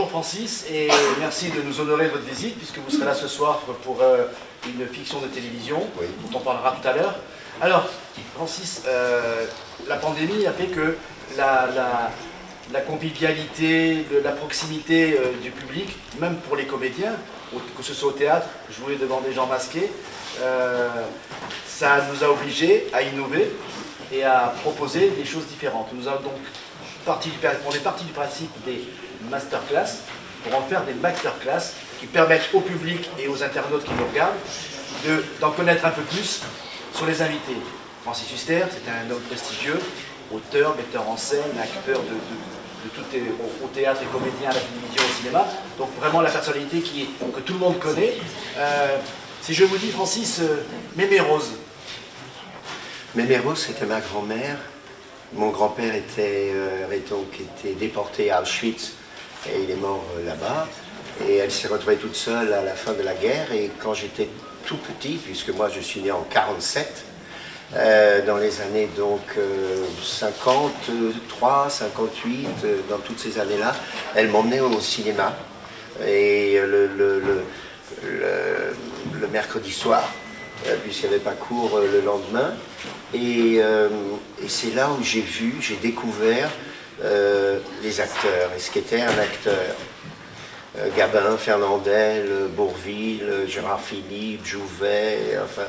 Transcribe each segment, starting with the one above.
bonjour Francis, et merci de nous honorer de votre visite, puisque vous serez là ce soir pour une fiction de télévision, oui, dont on parlera tout à l'heure. Alors, Francis, la pandémie a fait que la convivialité, la proximité du public, même pour les comédiens, que ce soit au théâtre, jouer devant des gens masqués, ça nous a obligés à innover et à proposer des choses différentes. Nous avons donc on est parti du principe des masterclass pour en faire des masterclass qui permettent au public et aux internautes qui nous regardent d'en connaître un peu plus sur les invités. Francis Huster, c'est un homme prestigieux, auteur, metteur en scène, acteur au théâtre, et comédien, à la télévision, au cinéma. Donc vraiment la personnalité que tout le monde connaît. Si je vous dis, Francis, Mémé Rose. Mémé Rose, c'était ma grand-mère. Mon grand-père avait donc été déporté à Auschwitz et il est mort là-bas. Et elle s'est retrouvée toute seule à la fin de la guerre. Et quand j'étais tout petit, puisque moi je suis né en 47, dans les années donc 53, 58, dans toutes ces années-là, elle m'emmenait au cinéma. Et le mercredi soir, puisqu'il n'y avait pas cours le lendemain. Et c'est là où j'ai découvert les acteurs, et ce qu'était un acteur. Gabin, Fernandel, Bourvil, Gérard Philippe, Jouvet, enfin,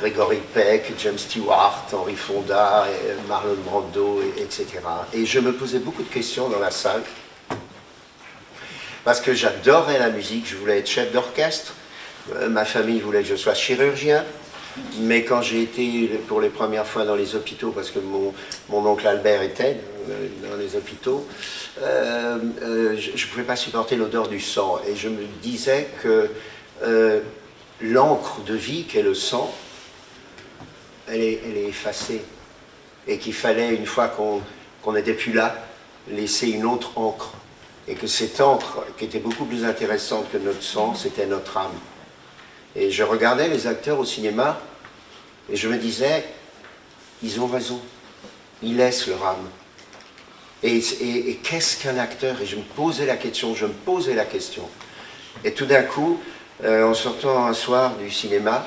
Grégory Peck, James Stewart, Henri Fonda, Marlon Brando, etc. Et je me posais beaucoup de questions dans la salle, parce que j'adorais la musique, je voulais être chef d'orchestre, ma famille voulait que je sois chirurgien, mais quand j'ai été pour les premières fois dans les hôpitaux, parce que mon oncle Albert était dans les hôpitaux, je ne pouvais pas supporter l'odeur du sang. Et je me disais que l'encre de vie qu'est le sang, elle est effacée. Et qu'il fallait, une fois qu'on n'était plus là, laisser une autre encre. Et que cette encre, qui était beaucoup plus intéressante que notre sang, c'était notre âme. Et je regardais les acteurs au cinéma et je me disais, ils ont raison, ils laissent leur âme. Et qu'est-ce qu'un acteur? Et je me posais la question. Et tout d'un coup, en sortant un soir du cinéma,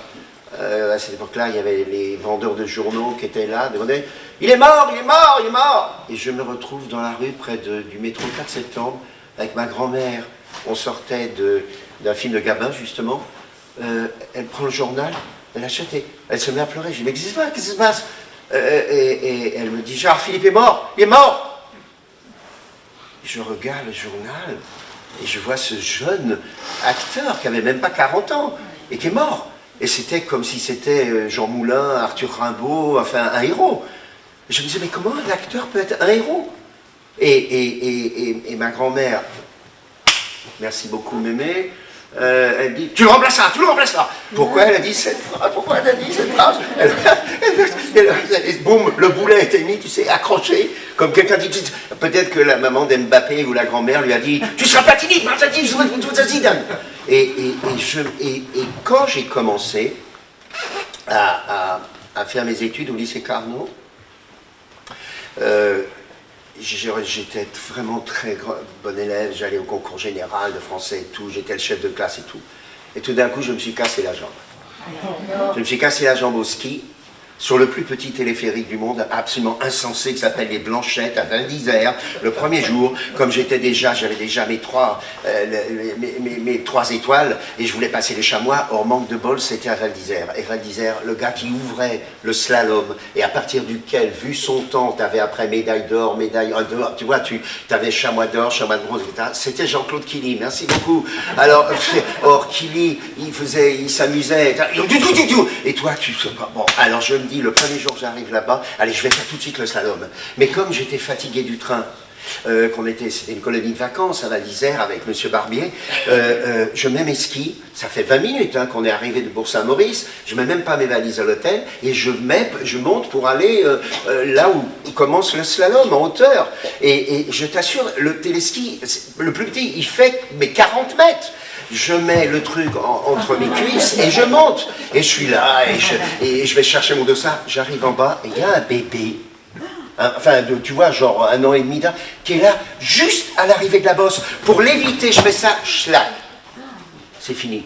à cette époque-là, il y avait les vendeurs de journaux qui étaient là, demandaient « Il est mort, il est mort, il est mort !» Et je me retrouve dans la rue près du métro 4 septembre avec ma grand-mère. On sortait d'un film de Gabin, justement. Elle prend le journal, elle achète et elle se met à pleurer. Je dis, mais qu'est-ce qui se passe? Et elle me dit, Gérard Philippe est mort, il est mort. Je regarde le journal et je vois ce jeune acteur qui n'avait même pas 40 ans et qui est mort. Et c'était comme si c'était Jean Moulin, Arthur Rimbaud, enfin un héros. Je me disais, mais comment un acteur peut être un héros? Et ma grand-mère, merci beaucoup Mémé, elle dit, tu le remplaceras. Pourquoi elle a dit cette phrase? Boum, le boulet était mis, tu sais, accroché, comme quelqu'un dit, peut-être que la maman d'Mbappé ou la grand-mère lui a dit, tu seras Platini, je veux tout ça, Zidane. Et quand j'ai commencé à faire mes études au lycée Carnot, j'étais vraiment très bon élève, j'allais au concours général de français et tout, j'étais le chef de classe et tout. Et tout d'un coup, je me suis cassé la jambe. Je me suis cassé la jambe au ski, sur le plus petit téléphérique du monde, absolument insensé, qui s'appelle les Blanchettes, à Val d'Isère, le premier jour, comme j'avais déjà mes trois étoiles, et je voulais passer les chamois, or manque de bol, c'était à Val d'Isère. Et Val d'Isère, le gars qui ouvrait le slalom, et à partir duquel, vu son temps, tu avais après médaille d'or, tu vois, tu avais chamois d'or, chamois de bronze, etc. C'était Jean-Claude Killy, merci beaucoup. Alors, or Killy, il s'amusait, et toi, bon, alors je me dis, le premier jour que j'arrive là-bas, allez, je vais faire tout de suite le slalom. Mais comme j'étais fatigué du train, c'était une colonie de vacances à Val d'Isère avec M. Barbier, je mets mes skis, ça fait 20 minutes qu'on est arrivé de Bourg-Saint-Maurice, je mets même pas mes valises à l'hôtel, et je monte pour aller là où commence le slalom, en hauteur. Et je t'assure, le téléski, le plus petit, il fait mais 40 mètres. Je mets le truc entre mes cuisses et je monte. Et je suis là, et je vais chercher mon dossard. J'arrive en bas et il y a un bébé tu vois, genre 1 an et demi, qui est là, juste à l'arrivée de la bosse. Pour l'éviter, je fais ça, schlac. C'est fini.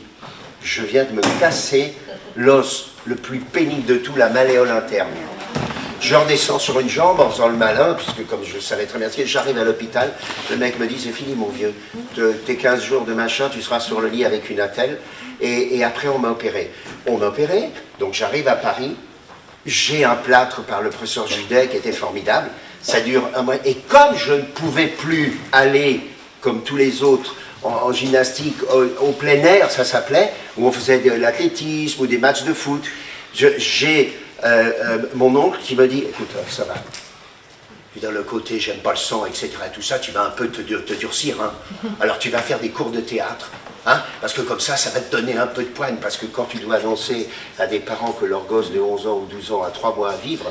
Je viens de me casser l'os le plus pénible de tout, la malléole interne. Je redescends sur une jambe en faisant le malin, puisque comme je savais très bien ce que j'arrive à l'hôpital, le mec me dit, c'est fini mon vieux, tes 15 jours de machin, tu seras sur le lit avec une attelle, et après on m'a opéré. On m'a opéré, donc j'arrive à Paris, j'ai un plâtre par le professeur Judet qui était formidable, ça dure 1 mois, et comme je ne pouvais plus aller, comme tous les autres, en gymnastique, au plein air, ça s'appelait, où on faisait de l'athlétisme ou des matchs de foot, j'ai mon oncle qui me dit, écoute, ça va, puis dans le côté j'aime pas le sang, etc., tout ça, tu vas un peu te durcir, hein. Alors tu vas faire des cours de théâtre, hein, parce que comme ça va te donner un peu de poigne, parce que quand tu dois annoncer à des parents que leur gosse de 11 ans ou 12 ans a 3 mois à vivre,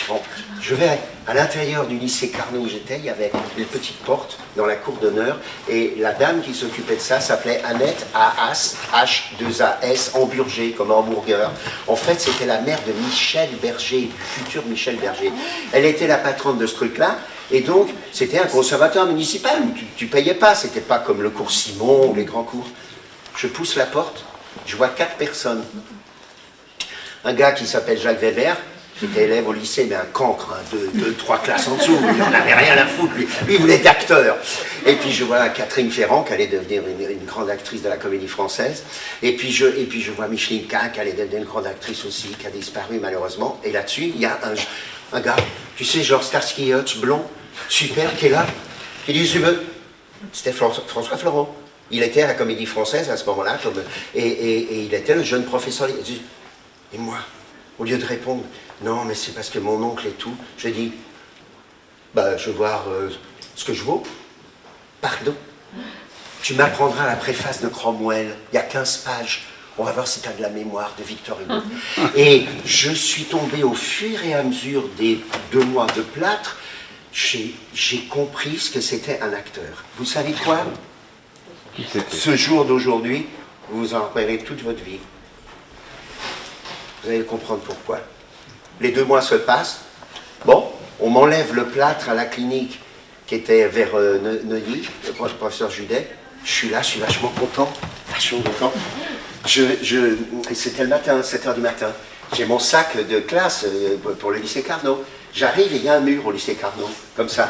bon, je vais à l'intérieur du lycée Carnot où j'étais, il y avait une petite porte dans la cour d'honneur, et la dame qui s'occupait de ça s'appelait Annette Aas, H2AS, Hamburger, comme hamburger. En fait, c'était la mère de Michel Berger, du futur Michel Berger. Elle était la patronne de ce truc-là, et donc, c'était un conservatoire municipal où tu payais pas, c'était pas comme le cours Simon ou les grands cours. Je pousse la porte, je vois 4 personnes. Un gars qui s'appelle Jacques Weber, qui était élève au lycée, mais un cancre, hein, 2-3 classes en dessous, il n'en avait rien à foutre, lui il voulait être acteur. Et puis je vois Catherine Ferrand, qui allait devenir une grande actrice de la Comédie Française, et puis je vois Micheline Kahn, qui allait devenir une grande actrice aussi, qui a disparu malheureusement, et là-dessus, il y a un gars, tu sais, genre Starsky Hutch, blond, super, qui est là, qui dit, tu veux, c'était François Florent. Il était à la Comédie Française à ce moment-là, et il était le jeune professeur. Il dit, et moi, au lieu de répondre, non, mais c'est parce que mon oncle et tout, je dis, bah, je veux voir ce que je vaux. Pardon. Tu m'apprendras la préface de Cromwell, il y a 15 pages. On va voir si tu as de la mémoire de Victor Hugo. Et je suis tombé au fur et à mesure des 2 mois de plâtre, j'ai compris ce que c'était un acteur. Vous savez quoi? Ce jour d'aujourd'hui, vous en rappellerez toute votre vie. Vous allez comprendre pourquoi. Les 2 mois se passent. Bon, on m'enlève le plâtre à la clinique qui était vers Neuilly, le professeur Judet. Je suis là, je suis vachement content. Vachement content. C'était le matin, 7 h du matin. J'ai mon sac de classe pour le lycée Carnot. J'arrive et il y a un mur au lycée Carnot, comme ça.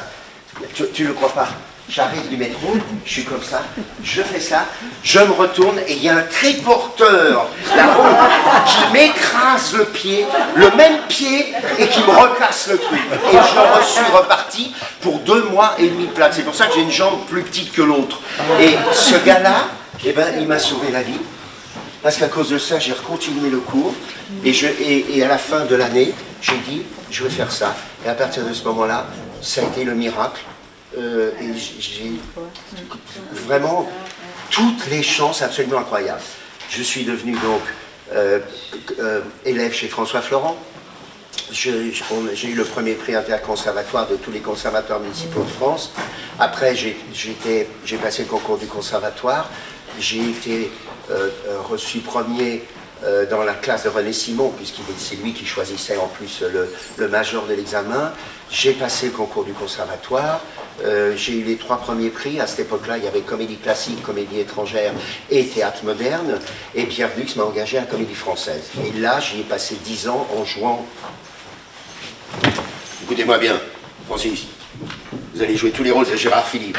Tu ne le crois pas? J'arrive du métro, je suis comme ça, je fais ça, je me retourne et il y a un triporteur là-haut qui m'écrase le pied, le même pied, et qui me recasse le truc. Et je suis reparti pour 2 mois et demi de plâtre. C'est pour ça que j'ai une jambe plus petite que l'autre. Et ce gars-là, eh ben, il m'a sauvé la vie. Parce qu'à cause de ça, j'ai continué le cours. Et à la fin de l'année, j'ai dit, je vais faire ça. Et à partir de ce moment-là, ça a été le miracle. Et j'ai vraiment toutes les chances absolument incroyables. Je suis devenu donc élève chez François Florent. J'ai eu le premier prix interconservatoire de tous les conservatoires municipaux de France. Après, j'ai passé le concours du conservatoire. J'ai été reçu premier dans la classe de René Simon, puisque c'est lui qui choisissait en plus le major de l'examen. J'ai passé le concours du conservatoire, j'ai eu les 3 premiers prix. À cette époque-là, il y avait comédie classique, comédie étrangère et théâtre moderne. Et Pierre Dux m'a engagé à la Comédie Française. Et là, j'y ai passé 10 ans en jouant. Écoutez-moi bien, Francis, vous allez jouer tous les rôles de Gérard Philippe.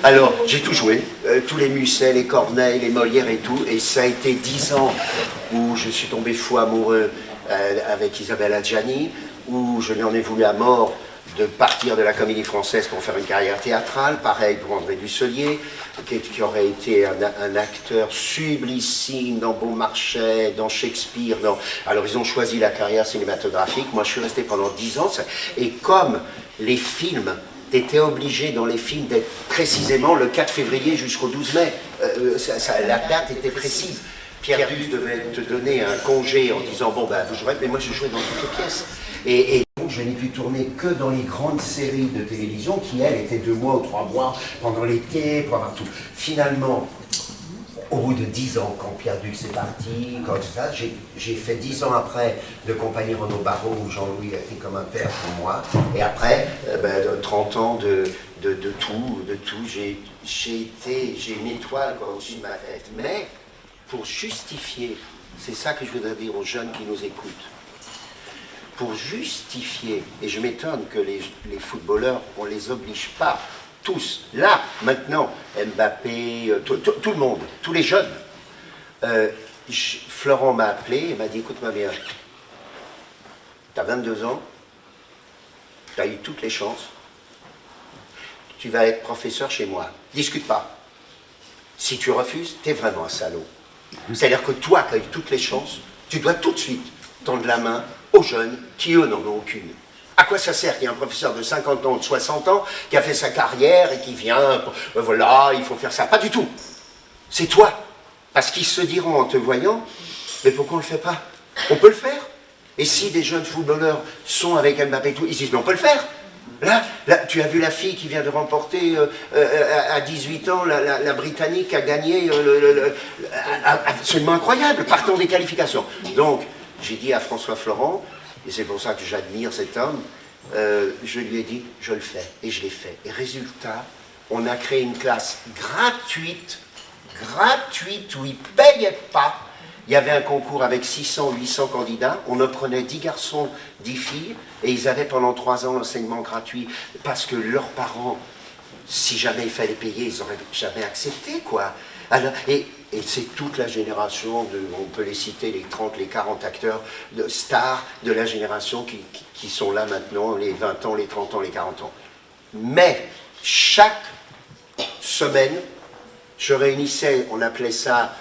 Alors, j'ai tout joué, tous les Musset, les Corneille, les Molières et tout, et ça a été 10 ans où je suis tombé fou amoureux avec Isabelle Adjani, où je lui en ai voulu à mort de partir de la Comédie Française pour faire une carrière théâtrale, pareil pour André Dusselier, qui aurait été un acteur sublissime dans Beaumarchais, dans Shakespeare. Alors ils ont choisi la carrière cinématographique, moi je suis resté pendant 10 ans, et comme les films étaient obligés dans les films d'être précisément le 4 février jusqu'au 12 mai, la date était précise. Pierre Dux devait te donner un congé en disant bon ben vous jouerez, mais moi je jouais dans toutes les pièces. Et donc je n'ai pu tourner que dans les grandes séries de télévision qui elles étaient 2 mois ou 3 mois pendant l'été pour avoir tout. Finalement, au bout de 10 ans, quand Pierre Duc s'est parti, quand tout ça, j'ai fait 10 ans après de Compagnie Renaud Barreau, où Jean-Louis a été comme un père pour moi. Et après, 30 ans de tout. J'ai une étoile quoi, au-dessus de ma tête. Mais pour justifier, c'est ça que je voudrais dire aux jeunes qui nous écoutent, pour justifier, et je m'étonne que les footballeurs, on ne les oblige pas, tous, là, maintenant, Mbappé, tout le monde, tous les jeunes. Florent m'a appelé et m'a dit, écoute-moi bien, tu as 22 ans, tu as eu toutes les chances, tu vas être professeur chez moi, discute pas. Si tu refuses, tu es vraiment un salaud. C'est-à-dire que toi, qui as eu toutes les chances, tu dois tout de suite tendre la main aux jeunes qui, eux, n'en ont aucune. À quoi ça sert qu'il y ait un professeur de 50 ans ou de 60 ans qui a fait sa carrière et qui vient, voilà, il faut faire ça. Pas du tout. C'est toi. Parce qu'ils se diront en te voyant, mais pourquoi on ne le fait pas? On peut le faire. Et si des jeunes footballeurs sont avec Mbappé et tout, ils disent, mais on peut le faire. Là, tu as vu la fille qui vient de remporter à 18 ans, la Britannique a gagné absolument incroyable, partant des qualifications. Donc, j'ai dit à François Florent, et c'est pour ça que j'admire cet homme, je lui ai dit, je le fais, et je l'ai fait. Et résultat, on a créé une classe gratuite, où ils ne payaient pas. Il y avait un concours avec 600 ou 800 candidats, on en prenait 10 garçons, 10 filles, et ils avaient pendant 3 ans l'enseignement gratuit, parce que leurs parents, si jamais il fallait payer, ils n'auraient jamais accepté, quoi. Alors, et c'est toute la génération, on peut les citer, les 30, les 40 acteurs, de stars de la génération qui sont là maintenant, les 20 ans, les 30 ans, les 40 ans. Mais, chaque semaine, je réunissais, on appelait ça,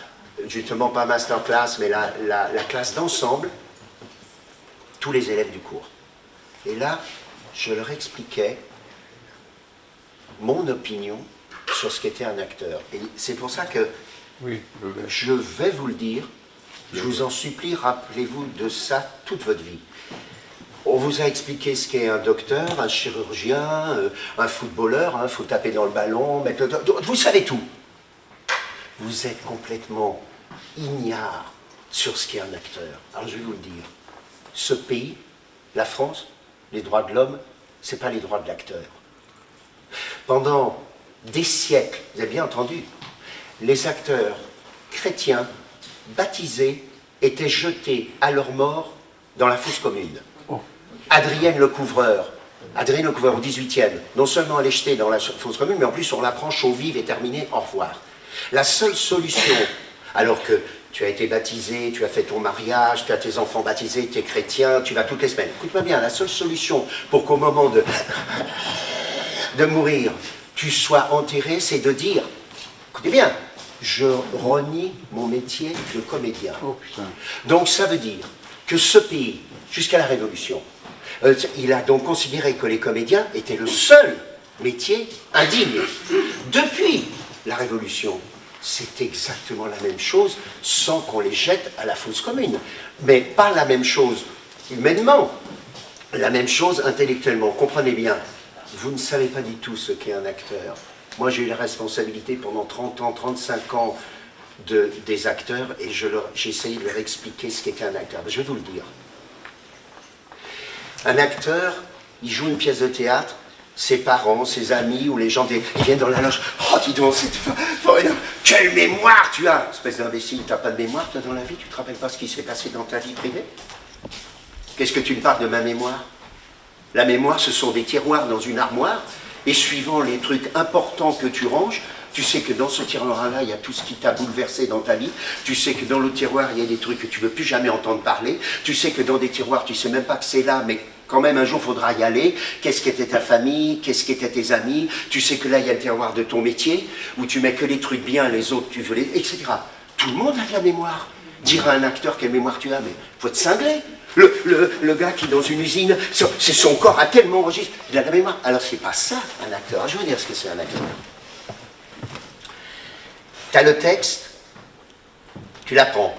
justement pas masterclass, mais la classe d'ensemble, tous les élèves du cours. Et là, je leur expliquais mon opinion sur ce qu'était un acteur. Et c'est pour ça que je vais vous le dire, je vous en supplie, rappelez-vous de ça toute votre vie. On vous a expliqué ce qu'est un docteur, un chirurgien, un footballeur, il faut taper dans le ballon, vous savez tout. Vous êtes complètement ignare sur ce qu'est un acteur. Alors je vais vous le dire, ce pays, la France, les droits de l'homme, ce n'est pas les droits de l'acteur. Pendant des siècles, vous avez bien entendu, les acteurs chrétiens, baptisés, étaient jetés à leur mort dans la fosse commune. Adrienne Lecouvreur au 18e, non seulement elle est jetée dans la fosse commune, mais en plus on la prend chauve vive et terminée, au revoir. La seule solution, alors que tu as été baptisé, tu as fait ton mariage, tu as tes enfants baptisés, tu es chrétien, tu vas toutes les semaines. Écoute-moi bien, la seule solution pour qu'au moment de mourir, tu sois enterré, c'est de dire, écoutez bien, je renie mon métier de comédien. Donc ça veut dire que ce pays, jusqu'à la Révolution, il a donc considéré que les comédiens étaient le seul métier indigne. Depuis la Révolution, c'est exactement la même chose, sans qu'on les jette à la fosse commune. Mais pas la même chose humainement, la même chose intellectuellement. Comprenez bien, vous ne savez pas du tout ce qu'est un acteur. Moi, j'ai eu la responsabilité pendant 30 ans, 35 ans des acteurs, et j'ai essayé de leur expliquer ce qu'était un acteur. Je vais vous le dire. Un acteur, il joue une pièce de théâtre, ses parents, ses amis ou les gens ils viennent dans la loge. Oh, dis donc, quelle mémoire tu as! Espèce d'imbécile, tu n'as pas de mémoire, toi, dans la vie? Tu ne te rappelles pas ce qui s'est passé dans ta vie privée? Qu'est-ce que tu me parles de ma mémoire? La mémoire, ce sont des tiroirs dans une armoire, et suivant les trucs importants que tu ranges, tu sais que dans ce tiroir-là, il y a tout ce qui t'a bouleversé dans ta vie. Tu sais que dans le tiroir, il y a des trucs que tu ne veux plus jamais entendre parler. Tu sais que dans des tiroirs, tu ne sais même pas que c'est là, mais quand même un jour, il faudra y aller. Qu'est-ce qu'était ta famille? Qu'est-ce qu'étaient tes amis? Tu sais que là, il y a le tiroir de ton métier, où tu mets que les trucs bien, les autres, tu veux les... etc. Tout le monde a de la mémoire. Dire à un acteur quelle mémoire tu as, mais il faut te cingler. Le gars qui, dans une usine, c'est son corps a tellement enregistré, il a de la mémoire. Alors, c'est pas ça, un acteur. Je veux dire ce que c'est un acteur. Tu as le texte, tu l'apprends.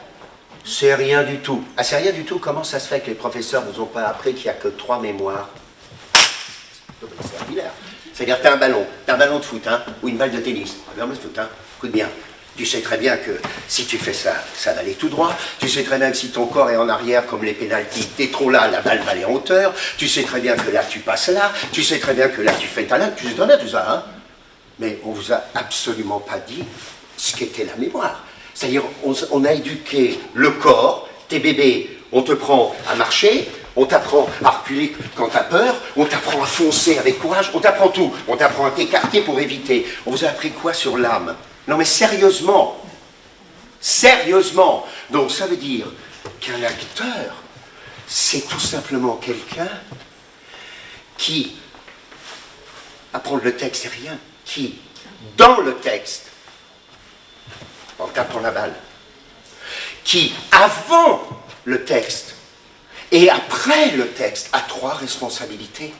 C'est rien du tout. Ah, c'est rien du tout. Comment ça se fait que les professeurs ne vous ont pas appris qu'il n'y a que 3 mémoires? C'est-à-dire, tu as un ballon de foot, hein, ou une balle de tennis. Un ballon de foot, hein. Écoute bien. Tu sais très bien que si tu fais ça, ça va aller tout droit. Tu sais très bien que si ton corps est en arrière, comme les pénaltys, t'es trop là, la balle va aller en hauteur. Tu sais très bien que là, tu passes là. Tu sais très bien que là, tu fais ta là. Tu sais très bien tout ça, hein. Mais on vous a absolument pas dit ce qu'était la mémoire. C'est-à-dire, on a éduqué le corps. Tes bébés, on te prend à marcher, on t'apprend à reculer quand t'as peur, on t'apprend à foncer avec courage, on t'apprend tout. On t'apprend à t'écarter pour éviter. On vous a appris quoi sur l'âme? Non mais sérieusement, sérieusement. Donc ça veut dire qu'un acteur, c'est tout simplement quelqu'un qui, apprendre le texte c'est rien, qui, dans le texte, en tapant la balle, qui, avant le texte et après le texte, a 3 responsabilités.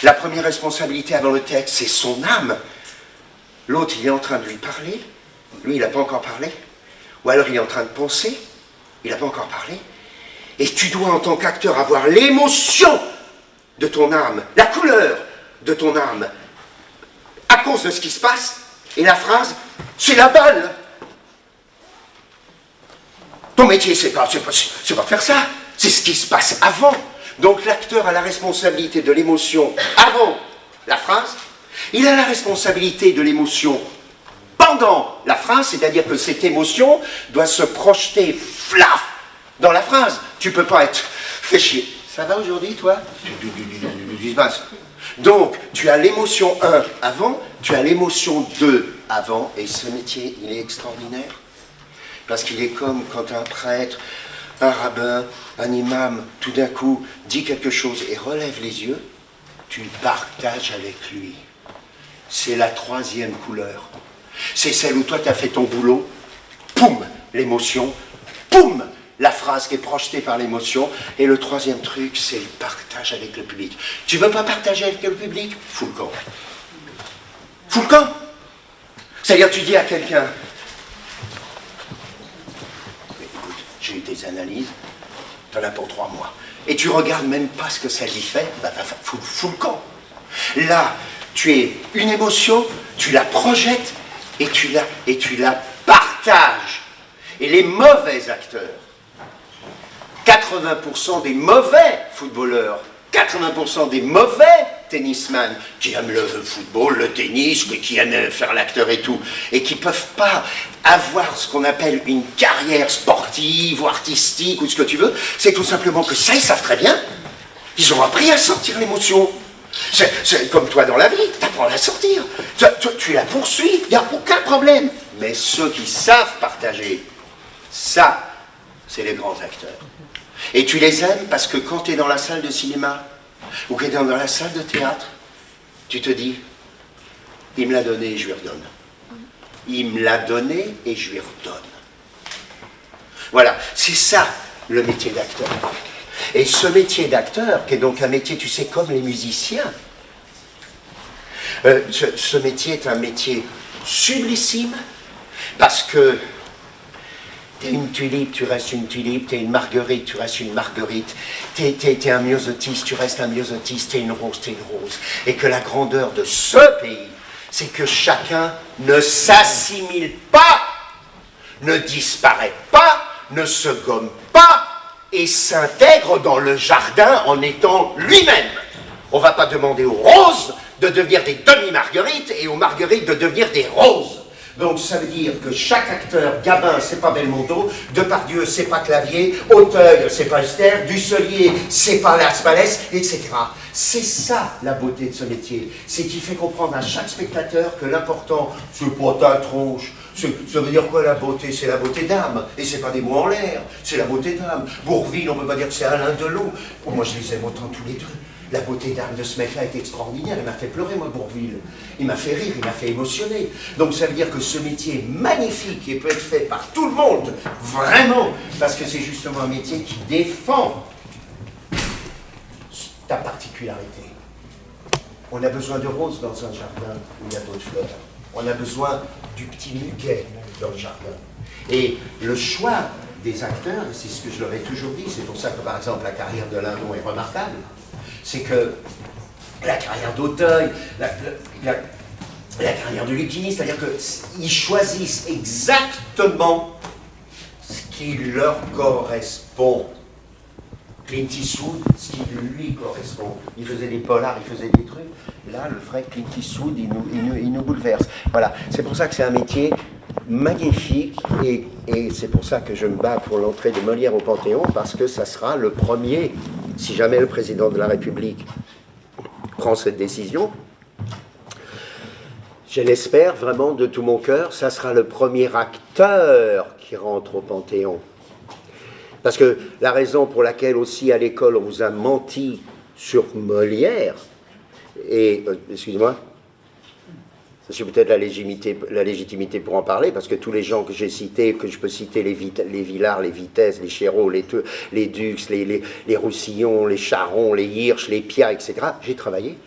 La première responsabilité avant le texte, c'est son âme. L'autre, il est en train de lui parler. Lui, il n'a pas encore parlé. Ou alors, il est en train de penser. Il n'a pas encore parlé. Et tu dois, en tant qu'acteur, avoir l'émotion de ton âme, la couleur de ton âme, à cause de ce qui se passe. Et la phrase, c'est la balle. Ton métier, c'est pas de faire ça. C'est ce qui se passe avant. Donc, l'acteur a la responsabilité de l'émotion avant la phrase. Il a la responsabilité de l'émotion pendant la phrase, c'est-à-dire que cette émotion doit se projeter, flaf, dans la phrase. Tu peux pas être fait chier. Ça va aujourd'hui, toi? Donc, tu as l'émotion 1 avant, tu as l'émotion 2 avant, et ce métier, il est extraordinaire. Parce qu'il est comme quand un prêtre, un rabbin, un imam, tout d'un coup, dit quelque chose et relève les yeux, tu partages avec lui. C'est la 3e couleur. C'est celle où toi, tu as fait ton boulot, poum, l'émotion, poum, la phrase qui est projetée par l'émotion. Et le 3e truc, c'est le partage avec le public. Tu veux pas partager avec le public? Fous le camp. Fous le camp. C'est-à-dire, tu dis à quelqu'un, écoute, j'ai eu des analyses, t'en as pour 3 mois. Et tu regardes même pas ce que ça lui fait, bah, fous le camp. Là, tu es une émotion, tu la projettes et tu la partages. Et les mauvais acteurs, 80% des mauvais footballeurs, 80% des mauvais tennisman qui aiment le football, le tennis, qui aiment faire l'acteur et tout, et qui ne peuvent pas avoir ce qu'on appelle une carrière sportive ou artistique ou ce que tu veux, c'est tout simplement que ça, ils savent très bien. Ils ont appris à sortir l'émotion. C'est comme toi dans la vie, tu apprends à la sortir. Tu la poursuis, il n'y a aucun problème. Mais ceux qui savent partager, ça, c'est les grands acteurs. Et tu les aimes parce que quand tu es dans la salle de cinéma, ou que tu es dans la salle de théâtre, tu te dis, il me l'a donné et je lui redonne. Il me l'a donné et je lui redonne. Voilà, c'est ça le métier d'acteur. Et ce métier d'acteur, qui est donc un métier, tu sais, comme les musiciens, ce métier est un métier sublissime, parce que t'es une tulipe, tu restes une tulipe, t'es une marguerite, tu restes une marguerite, t'es un myosotis, tu restes un myosotis, t'es une rose, et que la grandeur de ce pays, c'est que chacun ne s'assimile pas, ne disparaît pas, ne se gomme pas, et s'intègre dans le jardin en étant lui-même. On ne va pas demander aux roses de devenir des demi-marguerites et aux marguerites de devenir des roses. Donc ça veut dire que chaque acteur, Gabin, c'est pas Belmondo, Depardieu, c'est pas Clavier, Auteuil, c'est pas Esther, Dussolier, c'est pas Las Palais, etc. C'est ça la beauté de ce métier. C'est qu'il fait comprendre à chaque spectateur que l'important, c'est pas ta tronche. Ça veut dire quoi la beauté? C'est la beauté d'âme. Et c'est pas des mots en l'air, c'est la beauté d'âme. Bourvil, on peut pas dire que c'est Alain Delon. Oh, moi je les aime autant tous les deux. La beauté d'âme de ce mec-là est extraordinaire. Il m'a fait pleurer, moi, Bourvil. Il m'a fait rire, il m'a fait émotionner. Donc ça veut dire que ce métier est magnifique et peut être fait par tout le monde, vraiment, parce que c'est justement un métier qui défend ta particularité. On a besoin de roses dans un jardin où il y a d'autres fleurs. On a besoin du petit muguet dans le jardin. Et le choix des acteurs, c'est ce que je leur ai toujours dit, c'est pour ça que par exemple la carrière de Lindon est remarquable, c'est que la carrière d'Auteuil, la carrière de Lucchini, c'est-à-dire qu'ils choisissent exactement ce qui leur correspond. Clint Eastwood, ce qui lui correspond. Il faisait des polars, il faisait des trucs. Là, le vrai Clint Eastwood, il nous bouleverse. Voilà, c'est pour ça que c'est un métier magnifique et c'est pour ça que je me bats pour l'entrée de Molière au Panthéon, parce que ça sera le premier, si jamais le président de la République prend cette décision, je l'espère vraiment de tout mon cœur, ça sera le premier acteur qui rentre au Panthéon. Parce que la raison pour laquelle aussi à l'école on vous a menti sur Molière, et, excusez-moi, c'est peut-être la légitimité pour en parler, parce que tous les gens que j'ai cités, que je peux citer, les Villars, les Vitesse, les Chéreau, les Dux, les Roussillon, les Charron, les Hirsch, les Piat, etc., j'ai travaillé.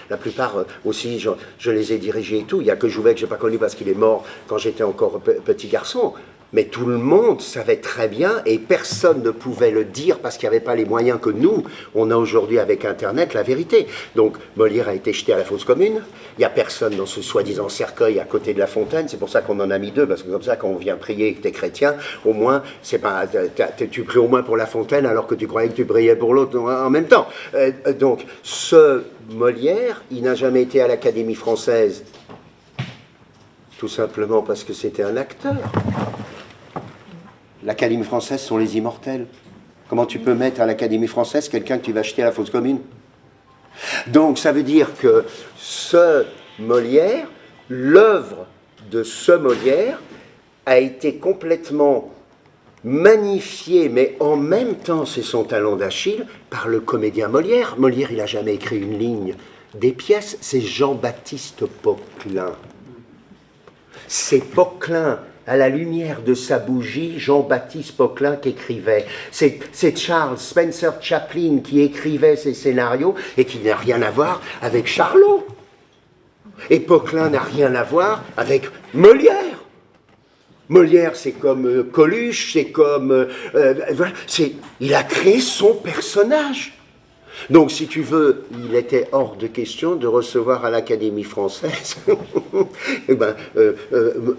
La plupart aussi, je les ai dirigés et tout. Il n'y a que Jouvet que je n'ai pas connu parce qu'il est mort quand j'étais encore petit garçon. Mais tout le monde savait très bien et personne ne pouvait le dire parce qu'il n'y avait pas les moyens que nous, on a aujourd'hui avec Internet, la vérité. Donc Molière a été jeté à la fosse commune. Il n'y a personne dans ce soi-disant cercueil à côté de la fontaine. C'est pour ça qu'on en a mis deux, parce que comme ça, quand on vient prier et que tu es chrétien, au moins, c'est pas, tu pries au moins pour la fontaine alors que tu croyais que tu priais pour l'autre en même temps. Donc ce Molière, il n'a jamais été à l'Académie française, tout simplement parce que c'était un acteur. L'Académie française sont les immortels. Comment tu peux mettre à l'Académie française quelqu'un que tu vas jeter à la fosse commune? Donc ça veut dire que ce Molière, l'œuvre de ce Molière a été complètement magnifiée, mais en même temps c'est son talon d'Achille, par le comédien Molière. Molière, il n'a jamais écrit une ligne des pièces, c'est Jean-Baptiste Poquelin. C'est Poquelin, à la lumière de sa bougie, Jean-Baptiste Poquelin qui écrivait. C'est Charles Spencer Chaplin qui écrivait ses scénarios et qui n'a rien à voir avec Charlot. Et Poquelin n'a rien à voir avec Molière. Molière, c'est comme Coluche, c'est comme... voilà, il a créé son personnage. Donc, si tu veux, il était hors de question de recevoir à l'Académie française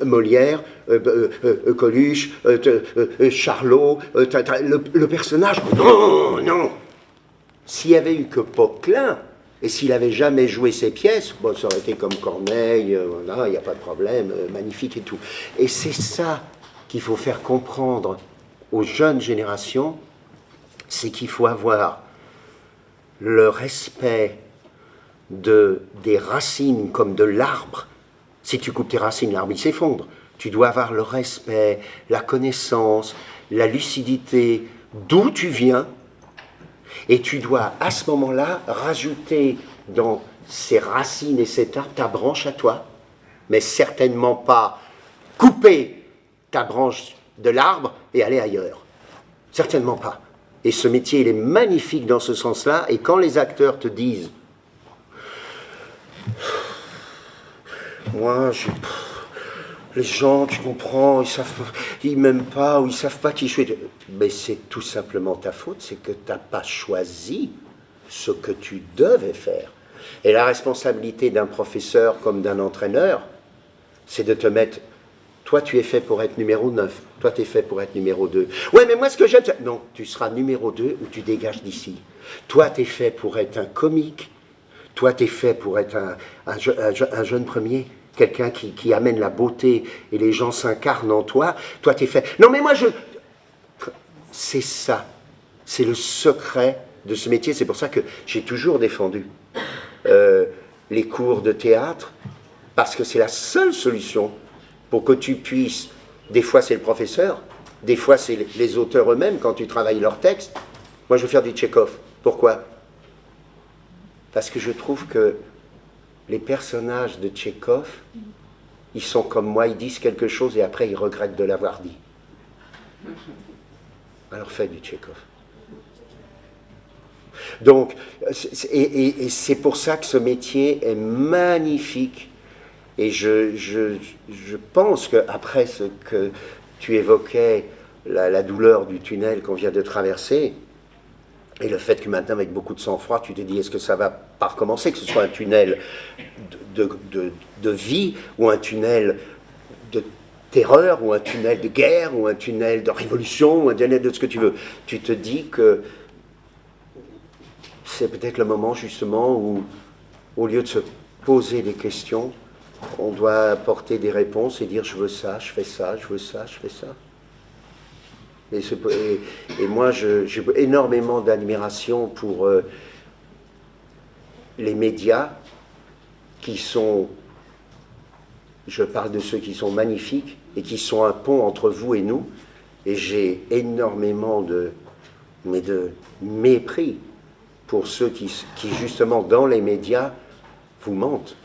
Molière, Coluche, Charlot, le personnage. Non, non. S'il n'y avait eu que Poquelin, et s'il n'avait jamais joué ses pièces, bon, ça aurait été comme Corneille, voilà, il n'y a pas de problème, magnifique et tout. Et c'est ça qu'il faut faire comprendre aux jeunes générations, c'est qu'il faut avoir le respect des racines comme de l'arbre. Si tu coupes tes racines, l'arbre il s'effondre. Tu dois avoir le respect, la connaissance, la lucidité d'où tu viens, et tu dois à ce moment-là rajouter dans ces racines et cet arbre ta branche à toi, mais certainement pas couper ta branche de l'arbre et aller ailleurs. Certainement pas. Et ce métier, il est magnifique dans ce sens-là. Et quand les acteurs te disent « Moi, les gens, tu comprends, ils m'aiment pas ou ils savent pas qui je suis. » Mais c'est tout simplement ta faute, c'est que tu n'as pas choisi ce que tu devais faire. Et la responsabilité d'un professeur comme d'un entraîneur, c'est de te mettre... Toi, tu es fait pour être numéro 9. Toi, tu es fait pour être numéro 2. Ouais, mais moi, ce que j'aime... Non, tu seras numéro 2 ou tu dégages d'ici. Toi, tu es fait pour être un comique. Toi, tu es fait pour être un jeune premier. Quelqu'un qui amène la beauté et les gens s'incarnent en toi. Toi, tu es fait... Non, mais moi, c'est ça. C'est le secret de ce métier. C'est pour ça que j'ai toujours défendu les cours de théâtre, parce que c'est la seule solution pour que tu puisses, des fois c'est le professeur, des fois c'est les auteurs eux-mêmes quand tu travailles leur texte. Moi je veux faire du Tchekhov. Pourquoi? Parce que je trouve que les personnages de Tchekhov, ils sont comme moi, ils disent quelque chose et après ils regrettent de l'avoir dit. Alors fais du Tchekhov. Donc, et c'est pour ça que ce métier est magnifique. Et je pense qu'après ce que tu évoquais, la douleur du tunnel qu'on vient de traverser, Et le fait que maintenant, avec beaucoup de sang-froid, tu te dis, est-ce que ça va pas recommencer, que ce soit un tunnel de vie, ou un tunnel de terreur, ou un tunnel de guerre, ou un tunnel de révolution, ou un tunnel de ce que tu veux. Tu te dis que c'est peut-être le moment, justement, où, au lieu de se poser des questions, on doit apporter des réponses et dire, je veux ça, je fais ça, je veux ça, je fais ça. Et moi, j'ai énormément d'admiration pour les médias qui sont, je parle de ceux qui sont magnifiques et qui sont un pont entre vous et nous, et j'ai énormément de mépris pour ceux qui justement, dans les médias, vous mentent,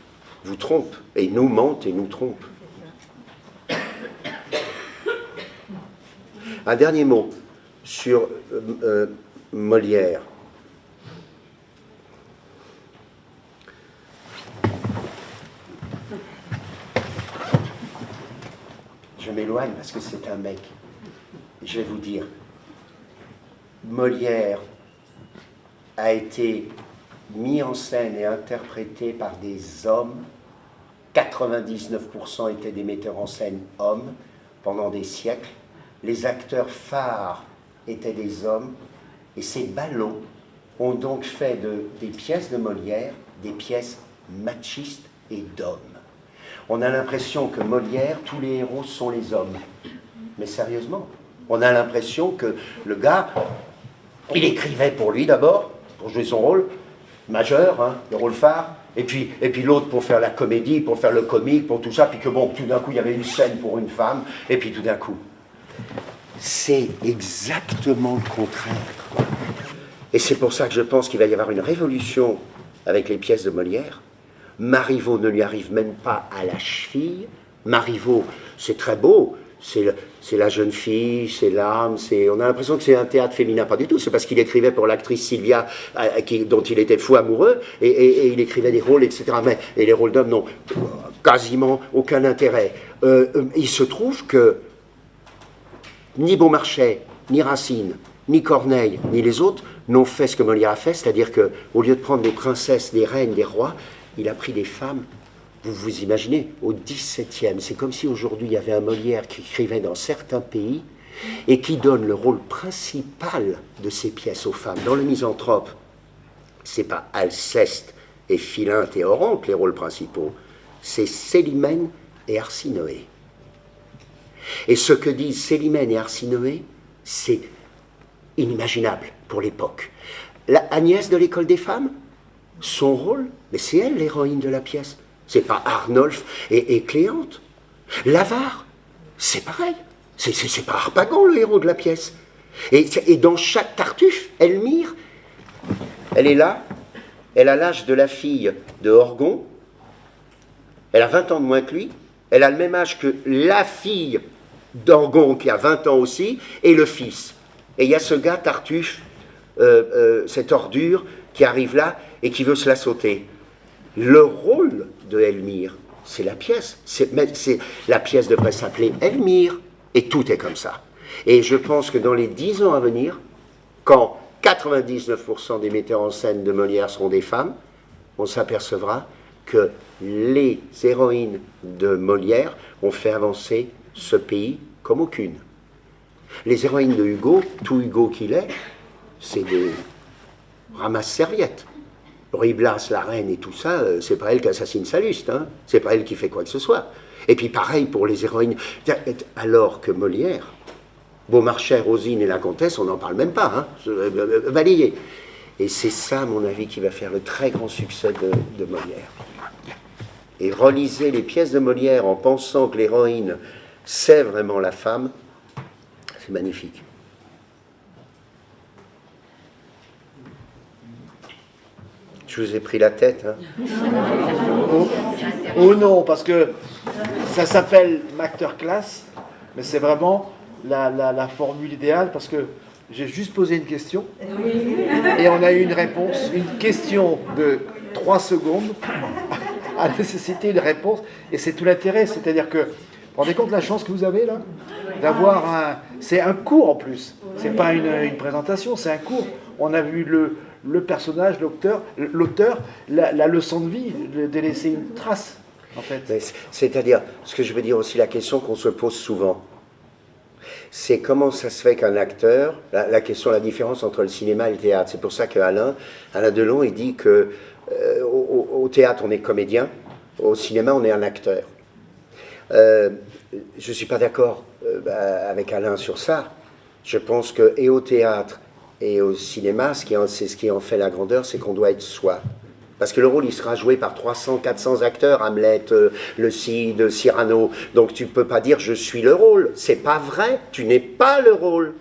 vous trompent, et nous mentent et nous trompent. Un dernier mot sur Molière. Je m'éloigne parce que c'est un mec. Je vais vous dire, Molière a été mis en scène et interprété par des hommes. 99% étaient des metteurs en scène hommes pendant des siècles. Les acteurs phares étaient des hommes, et ces ballots ont donc fait des pièces de Molière des pièces machistes et d'hommes. On a l'impression que Molière, tous les héros sont les hommes. Mais sérieusement, on a l'impression que le gars, il écrivait pour lui d'abord, pour jouer son rôle majeur, hein, le rôle phare, et puis l'autre pour faire la comédie, pour faire le comique, pour tout ça, puis que bon, tout d'un coup, il y avait une scène pour une femme, et puis tout d'un coup... C'est exactement le contraire. Et c'est pour ça que je pense qu'il va y avoir une révolution avec les pièces de Molière. Marivaux ne lui arrive même pas à la cheville. Marivaux, c'est très beau, c'est la jeune fille, c'est l'âme, on a l'impression que c'est un théâtre féminin. Pas du tout, c'est parce qu'il écrivait pour l'actrice Sylvia, dont il était fou amoureux, et il écrivait des rôles, etc. Et les rôles d'hommes n'ont quasiment aucun intérêt. Il se trouve que ni Beaumarchais, ni Racine, ni Corneille, ni les autres n'ont fait ce que Molière a fait, c'est-à-dire qu'au lieu de prendre des princesses, des reines, des rois, il a pris des femmes, vous vous imaginez, au XVIIe. C'est comme si aujourd'hui il y avait un Molière qui écrivait dans certains pays et qui donne le rôle principal de ses pièces aux femmes. Dans Le Misanthrope, c'est pas Alceste et Philinte et Oronte les rôles principaux, c'est Célimène et Arsinoé. Et ce que disent Célimène et Arsinoé, c'est inimaginable pour l'époque. Agnès de l'École des femmes, son rôle, mais c'est elle l'héroïne de la pièce. C'est pas Arnolphe et Cléante. L'Avare, c'est pareil. C'est pas Harpagon le héros de la pièce. Et dans chaque Tartuffe, Elmire, elle est là, elle a l'âge de la fille de Orgon, elle a 20 ans de moins que lui, elle a le même âge que la fille d'Orgon qui a 20 ans aussi, et le fils. Et il y a ce gars, Tartuffe, cette ordure, qui arrive là et qui veut se la sauter. Le rôle de Elmire, c'est la pièce. La pièce devrait s'appeler Elmire. Et tout est comme ça. Et je pense que dans les 10 ans à venir, quand 99% des metteurs en scène de Molière seront des femmes, on s'apercevra que les héroïnes de Molière ont fait avancer ce pays comme aucune. Les héroïnes de Hugo, tout Hugo qu'il est, c'est des ramasse-serviettes. Ruy Blas, la reine et tout ça, c'est pas elle qui assassine Salluste, hein. C'est pas elle qui fait quoi que ce soit. Et puis pareil pour les héroïnes. Alors que Molière, Beaumarchais, Rosine et la Comtesse, on n'en parle même pas, hein, balayé. Et c'est ça, à mon avis, qui va faire le très grand succès de Molière. Et relisez les pièces de Molière en pensant que l'héroïne, c'est vraiment la femme, c'est magnifique. Je vous ai pris la tête, hein. Ou non, parce que ça s'appelle Masterclass, mais c'est vraiment la formule idéale, parce que j'ai juste posé une question, et on a eu une réponse, une question de 3 secondes, a nécessité une réponse, et c'est tout l'intérêt, c'est-à-dire que, vous vous rendez compte la chance que vous avez là? d'avoir c'est un cours en plus. C'est pas une présentation, c'est un cours. On a vu le personnage, l'auteur, la leçon de vie, de laisser une trace, en fait. C'est-à-dire, ce que je veux dire aussi, la question qu'on se pose souvent, c'est comment ça se fait qu'un acteur, la question, la différence entre le cinéma et le théâtre, c'est pour ça qu'Alain Delon, il dit que au théâtre, on est comédien, au cinéma, on est un acteur. Je ne suis pas d'accord avec Alain sur ça. Je pense que, et au théâtre et au cinéma, c'est ce qui en fait la grandeur, c'est qu'on doit être soi. Parce que le rôle, il sera joué par 300, 400 acteurs, Hamlet, le Cid, Cyrano. Donc tu ne peux pas dire « je suis le rôle ». C'est pas vrai, tu n'es pas le rôle.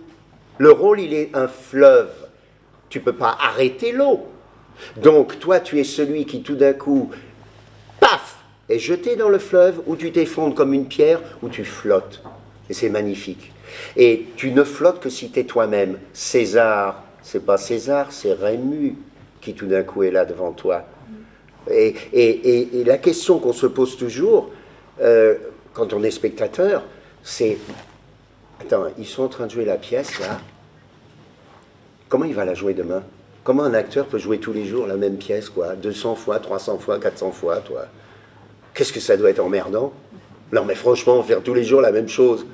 Le rôle, il est un fleuve. Tu ne peux pas arrêter l'eau. Donc toi, tu es celui qui tout d'un coup, paf, est jeté dans le fleuve, où tu t'effondres comme une pierre, où tu flottes. Et c'est magnifique. Et tu ne flottes que si tu es toi-même. César, c'est pas César, c'est Rému qui tout d'un coup est là devant toi. Et la question qu'on se pose toujours, quand on est spectateur, c'est, attends, ils sont en train de jouer la pièce là, comment il va la jouer demain? Comment un acteur peut jouer tous les jours la même pièce, quoi, 200 fois, 300 fois, 400 fois, toi? Qu'est-ce que ça doit être emmerdant? Non mais franchement, faire tous les jours la même chose.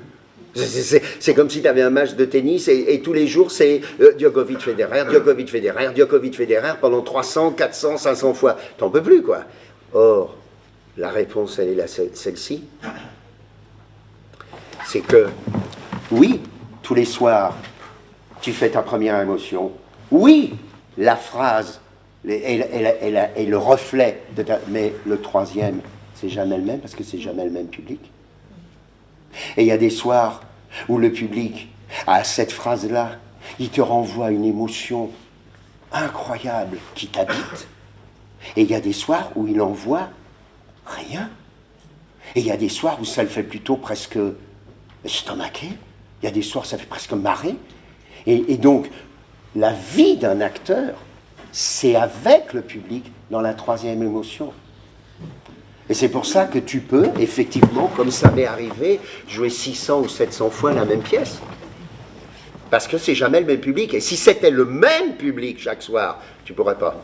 C'est comme si tu avais un match de tennis et tous les jours c'est Djokovic Federer, Djokovic Federer, Djokovic Federer pendant 300, 400, 500 fois. T'en peux plus, quoi. Or, la réponse, elle est celle-ci. C'est que, oui, tous les soirs, tu fais ta première émotion. Oui, la phrase est le reflet de ta... Mais le troisième, c'est jamais le même parce que c'est jamais le même public. Et il y a des soirs où le public, à cette phrase-là, il te renvoie une émotion incroyable qui t'habite. Et il y a des soirs où il n'envoie rien. Et il y a des soirs où ça le fait plutôt presque stomaquer. Il y a des soirs où ça fait presque marrer. Et donc, la vie d'un acteur, c'est avec le public dans la troisième émotion. Et c'est pour ça que tu peux, effectivement, comme ça m'est arrivé, jouer 600 ou 700 fois la même pièce. Parce que c'est jamais le même public. Et si c'était le même public chaque soir, tu ne pourrais pas.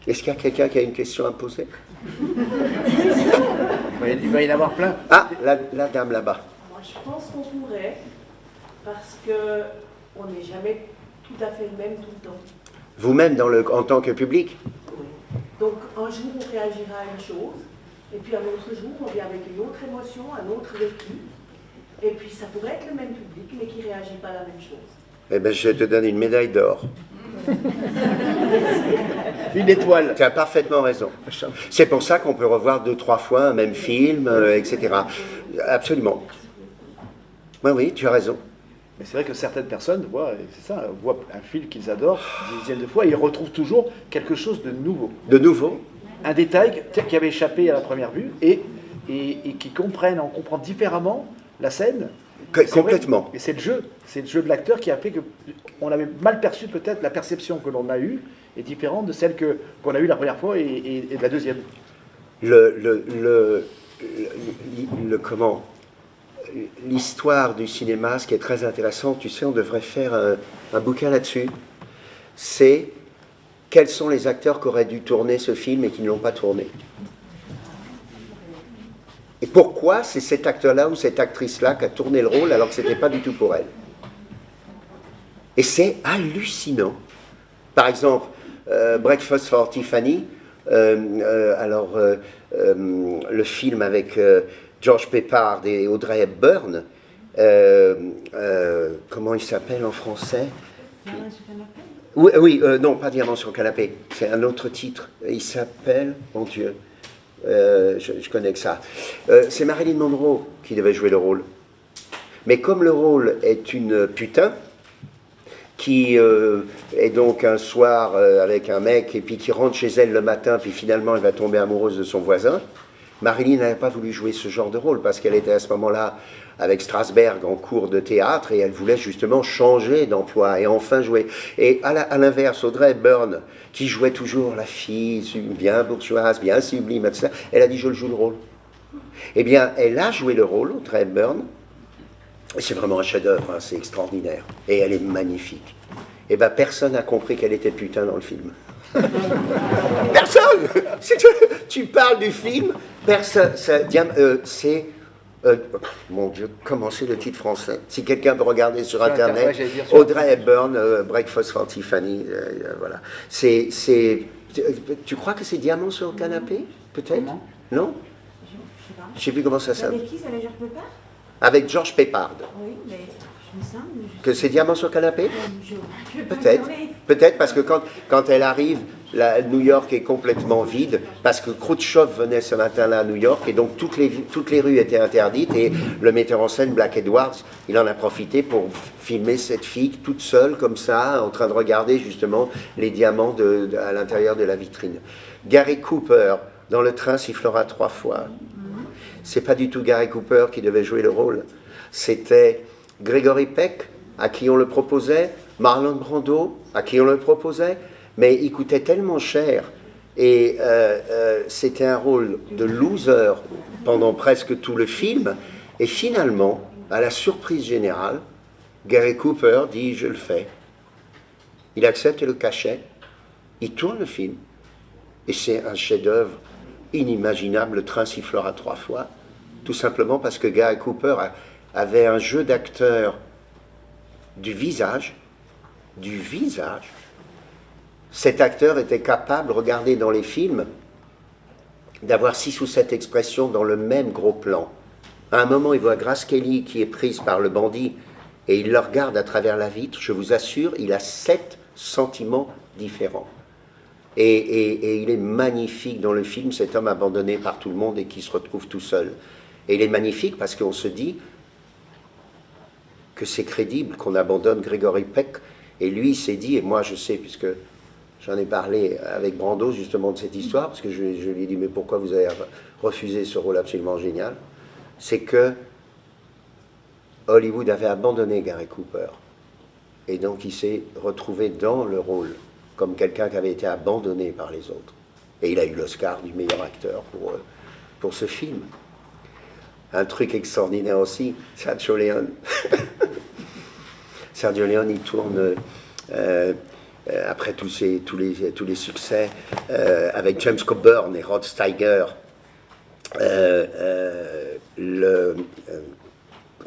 Est-ce qu'il y a quelqu'un qui a une question à me poser? Il va y en avoir plein. Ah, la dame là-bas. Moi, je pense qu'on pourrait, parce qu'on n'est jamais tout à fait le même tout le temps. Vous-même, en tant que public? Oui. Donc, un jour, on réagira à une chose, et puis un autre jour, on vient avec une autre émotion, un autre vécu, et puis ça pourrait être le même public, mais qui ne réagit pas à la même chose. Eh bien, je te donne une médaille d'or. Une étoile. Tu as parfaitement raison. C'est pour ça qu'on peut revoir 2-3 fois un même film, etc. Absolument. Oui, tu as raison. Mais c'est vrai que certaines personnes voient un film qu'ils adorent des dizaines de fois et ils retrouvent toujours quelque chose de nouveau. De nouveau. Un détail qui avait échappé à la première vue et qui on comprend différemment la scène. Complètement. Et c'est le jeu de l'acteur qui a fait qu'on avait mal perçu peut-être, la perception que l'on a eue est différente de celle qu'on a eue la première fois et de la deuxième. L'histoire du cinéma, ce qui est très intéressant, tu sais, on devrait faire un bouquin là-dessus, c'est quels sont les acteurs qui auraient dû tourner ce film et qui ne l'ont pas tourné. Et pourquoi c'est cet acteur-là ou cette actrice-là qui a tourné le rôle alors que ce n'était pas du tout pour elle. Et c'est hallucinant. Par exemple, Breakfast for Tiffany, le film avec George Peppard et Audrey Hepburn, comment il s'appelle en français? Oui, non, pas Diamant sur le canapé, c'est un autre titre. Il s'appelle, mon Dieu, je connais que ça. C'est Marilyn Monroe qui devait jouer le rôle. Mais comme le rôle est une putain, qui est donc un soir avec un mec, et puis qui rentre chez elle le matin, puis finalement elle va tomber amoureuse de son voisin, Marilyn n'avait pas voulu jouer ce genre de rôle parce qu'elle était à ce moment-là avec Strasberg en cours de théâtre et elle voulait justement changer d'emploi et enfin jouer. Et à l'inverse, Audrey Hepburn, qui jouait toujours la fille bien bourgeoise, bien sublime, etc., elle a dit je le joue le rôle. Eh bien, elle a joué le rôle, Audrey Hepburn, et c'est vraiment un chef-d'œuvre, hein, c'est extraordinaire. Et elle est magnifique. Eh bien, personne n'a compris qu'elle était putain dans le film. Personne. Tu parles du film, personne. C'est mon Dieu, comment c'est le titre français? Si quelqu'un peut regarder sur Internet, Audrey Hepburn, Breakfast for Tiffany, voilà. Tu crois que c'est Diamant sur le canapé? Peut-être? Non? Je ne sais plus comment ça s'appelle. Avec qui? C'est avec Georges Peppard? Avec Georges Peppard. Oui, mais je me semble... Que c'est Diamant sur le canapé? Je Peut-être. Peut-être parce que quand elle arrive, New York est complètement vide, parce que Khrouchtchev venait ce matin-là à New York, et donc toutes les rues étaient interdites, et le metteur en scène, Black Edwards, il en a profité pour filmer cette fille toute seule, comme ça, en train de regarder justement les diamants à l'intérieur de la vitrine. Gary Cooper, dans le train, sifflera 3 fois. C'est pas du tout Gary Cooper qui devait jouer le rôle, c'était Gregory Peck, à qui on le proposait, Marlon Brando, à qui on le proposait, mais il coûtait tellement cher, et c'était un rôle de loser pendant presque tout le film, et finalement, à la surprise générale, Gary Cooper dit « je le fais ». Il accepte le cachet, il tourne le film, et c'est un chef-d'œuvre inimaginable, le train sifflera 3 fois, tout simplement parce que Gary Cooper avait un jeu d'acteur du visage. Cet acteur était capable, regardez dans les films, d'avoir 6 ou 7 expressions dans le même gros plan. À un moment, il voit Grace Kelly qui est prise par le bandit et il le regarde à travers la vitre. Je vous assure, il a 7 sentiments différents. Et il est magnifique dans le film, cet homme abandonné par tout le monde et qui se retrouve tout seul. Et il est magnifique parce qu'on se dit que c'est crédible qu'on abandonne Gregory Peck. Et lui, il s'est dit, et moi je sais, puisque j'en ai parlé avec Brando justement de cette histoire, parce que je lui ai dit, mais pourquoi vous avez refusé ce rôle absolument génial? C'est que Hollywood avait abandonné Gary Cooper. Et donc il s'est retrouvé dans le rôle, comme quelqu'un qui avait été abandonné par les autres. Et il a eu l'Oscar du meilleur acteur pour ce film. Un truc extraordinaire aussi, Sergio Leone. Sergio Leone, il tourne, après tous les succès, avec James Coburn et Rod Steiger,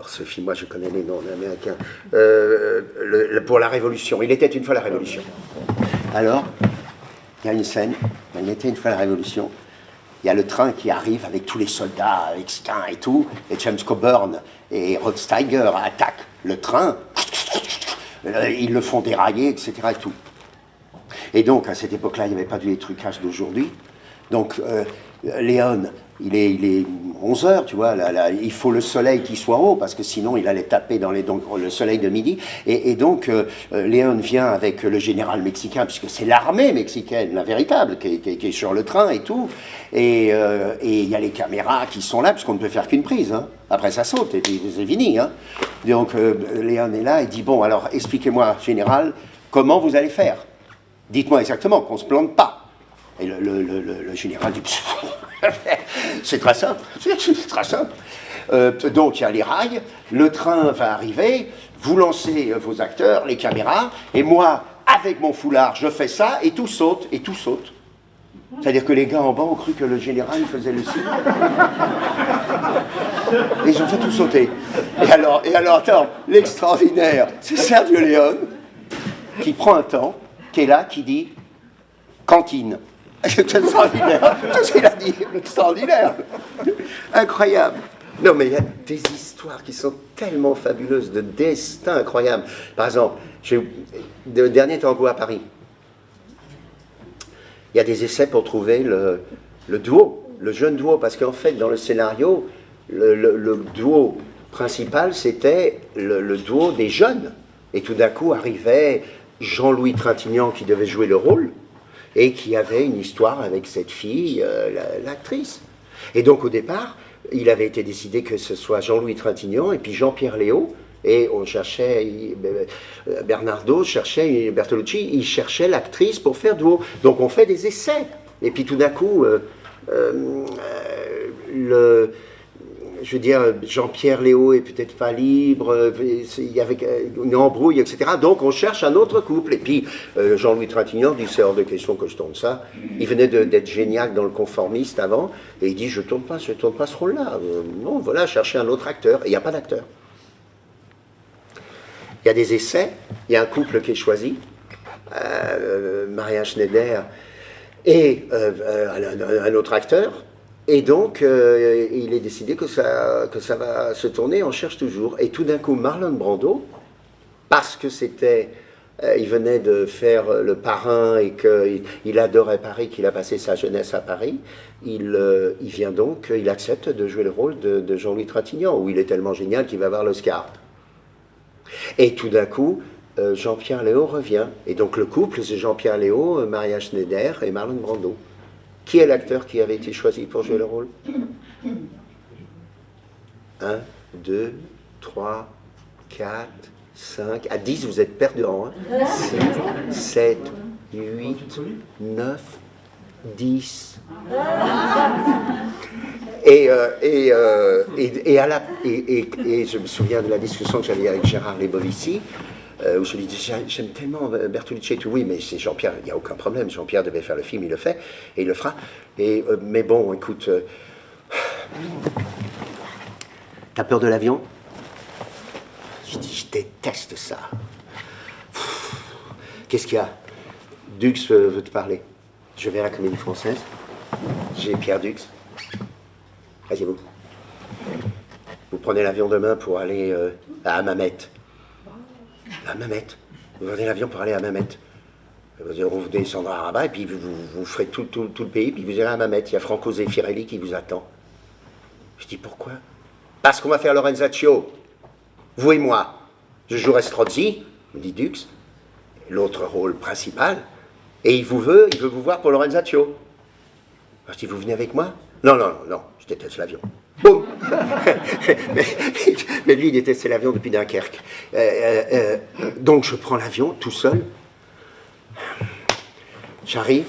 ce film, moi je connais les noms américains, pour la Révolution. Il était une fois la Révolution. Alors, il y a une scène, il était une fois la Révolution, il y a le train qui arrive avec tous les soldats, avec Stein et tout, et James Coburn et Rod Steiger attaquent le train, ils le font dérailler, etc. et tout. Et donc, à cette époque-là, il n'y avait pas du trucage d'aujourd'hui. Donc, Léon, il est 11 heures, tu vois, là, il faut le soleil qui soit haut, parce que sinon il allait taper dans le soleil de midi. Et donc, Léon vient avec le général mexicain, puisque c'est l'armée mexicaine, la véritable, qui est sur le train et tout. Et il y a les caméras qui sont là, puisqu'on ne peut faire qu'une prise, hein. Après ça saute, et puis c'est fini, hein. Donc, Léon est là, il dit, bon, alors, expliquez-moi, général, comment vous allez faire? Dites-moi exactement, qu'on ne se plante pas. Et le général dit, c'est très simple, c'est très simple. Donc il y a les rails, le train va arriver, vous lancez vos acteurs, les caméras, et moi, avec mon foulard, je fais ça, et tout saute, et tout saute. C'est-à-dire que les gars en bas ont cru que le général faisait le signe. Et ils ont fait tout sauter. Et alors attends, l'extraordinaire, c'est Sergio Leone, qui prend un temps, qui est là, qui dit, cantine. C'est extraordinaire, tout ce qu'il a dit, extraordinaire, incroyable. Non mais il y a des histoires qui sont tellement fabuleuses, de destins incroyables. Par exemple, le dernier tango à Paris, il y a des essais pour trouver le duo, le jeune duo, parce qu'en fait dans le scénario, le duo principal c'était le duo des jeunes. Et tout d'un coup arrivait Jean-Louis Trintignant qui devait jouer le rôle, et qui avait une histoire avec cette fille, l'actrice. Et donc au départ, il avait été décidé que ce soit Jean-Louis Trintignant et puis Jean-Pierre Léaud, et on cherchait, Bernardo cherchait, Bertolucci, il cherchait l'actrice pour faire duo. Donc on fait des essais. Et puis tout d'un coup, je veux dire, Jean-Pierre Léaud est peut-être pas libre, il y avait une embrouille, etc. Donc on cherche un autre couple. Et puis Jean-Louis Trintignant dit c'est hors de question que je tourne ça. Il venait d'être génial dans le conformiste avant, et il dit je tourne pas ce rôle-là. Non, voilà, chercher un autre acteur. Et il n'y a pas d'acteur. Il y a des essais, il y a un couple qui est choisi, Marianne Schneider et un autre acteur. Et donc, il est décidé que ça va se tourner, on cherche toujours. Et tout d'un coup, Marlon Brando, parce que il venait de faire Le Parrain et qu'il adorait Paris, qu'il a passé sa jeunesse à Paris, il vient donc, il accepte de jouer le rôle de Jean-Louis Trintignant, où il est tellement génial qu'il va avoir l'Oscar. Et tout d'un coup, Jean-Pierre Léaud revient. Et donc le couple, c'est Jean-Pierre Léaud, Maria Schneider et Marlon Brando. Qui est l'acteur qui avait été choisi pour jouer le rôle? 1, 2, 3, 4, 5... À 10, vous êtes perdants. Hein? 6, 7, 8, 9, 10... Et je me souviens de la discussion que j'avais avec Gérard Lebovici, où je lui dis j'aime tellement Bertolucci et tout. Oui, mais c'est Jean-Pierre, il n'y a aucun problème. Jean-Pierre devait faire le film, il le fait, et il le fera. Mais bon, écoute, t'as peur de l'avion? Je dis, je déteste ça. Qu'est-ce qu'il y a? Dux veut te parler. Je vais à la Comédie Française. J'ai Pierre Dux. Asseyez-vous. Vous prenez l'avion demain pour aller à Hammamet. Hammamet. Vous prenez l'avion pour aller à Hammamet. Vous descendrez à Rabat et puis vous ferez tout le pays, puis vous irez à Hammamet. Il y a Franco Zeffirelli qui vous attend. Je dis pourquoi? Parce qu'on va faire Lorenzaccio. Vous et moi. Je jouerai Strozzi, me dit Dux, l'autre rôle principal, et il veut vous voir pour Lorenzaccio. Je dis, vous venez avec moi? Non, je déteste l'avion. Boum. mais lui, il détestait l'avion depuis Dunkerque. Donc je prends l'avion tout seul. J'arrive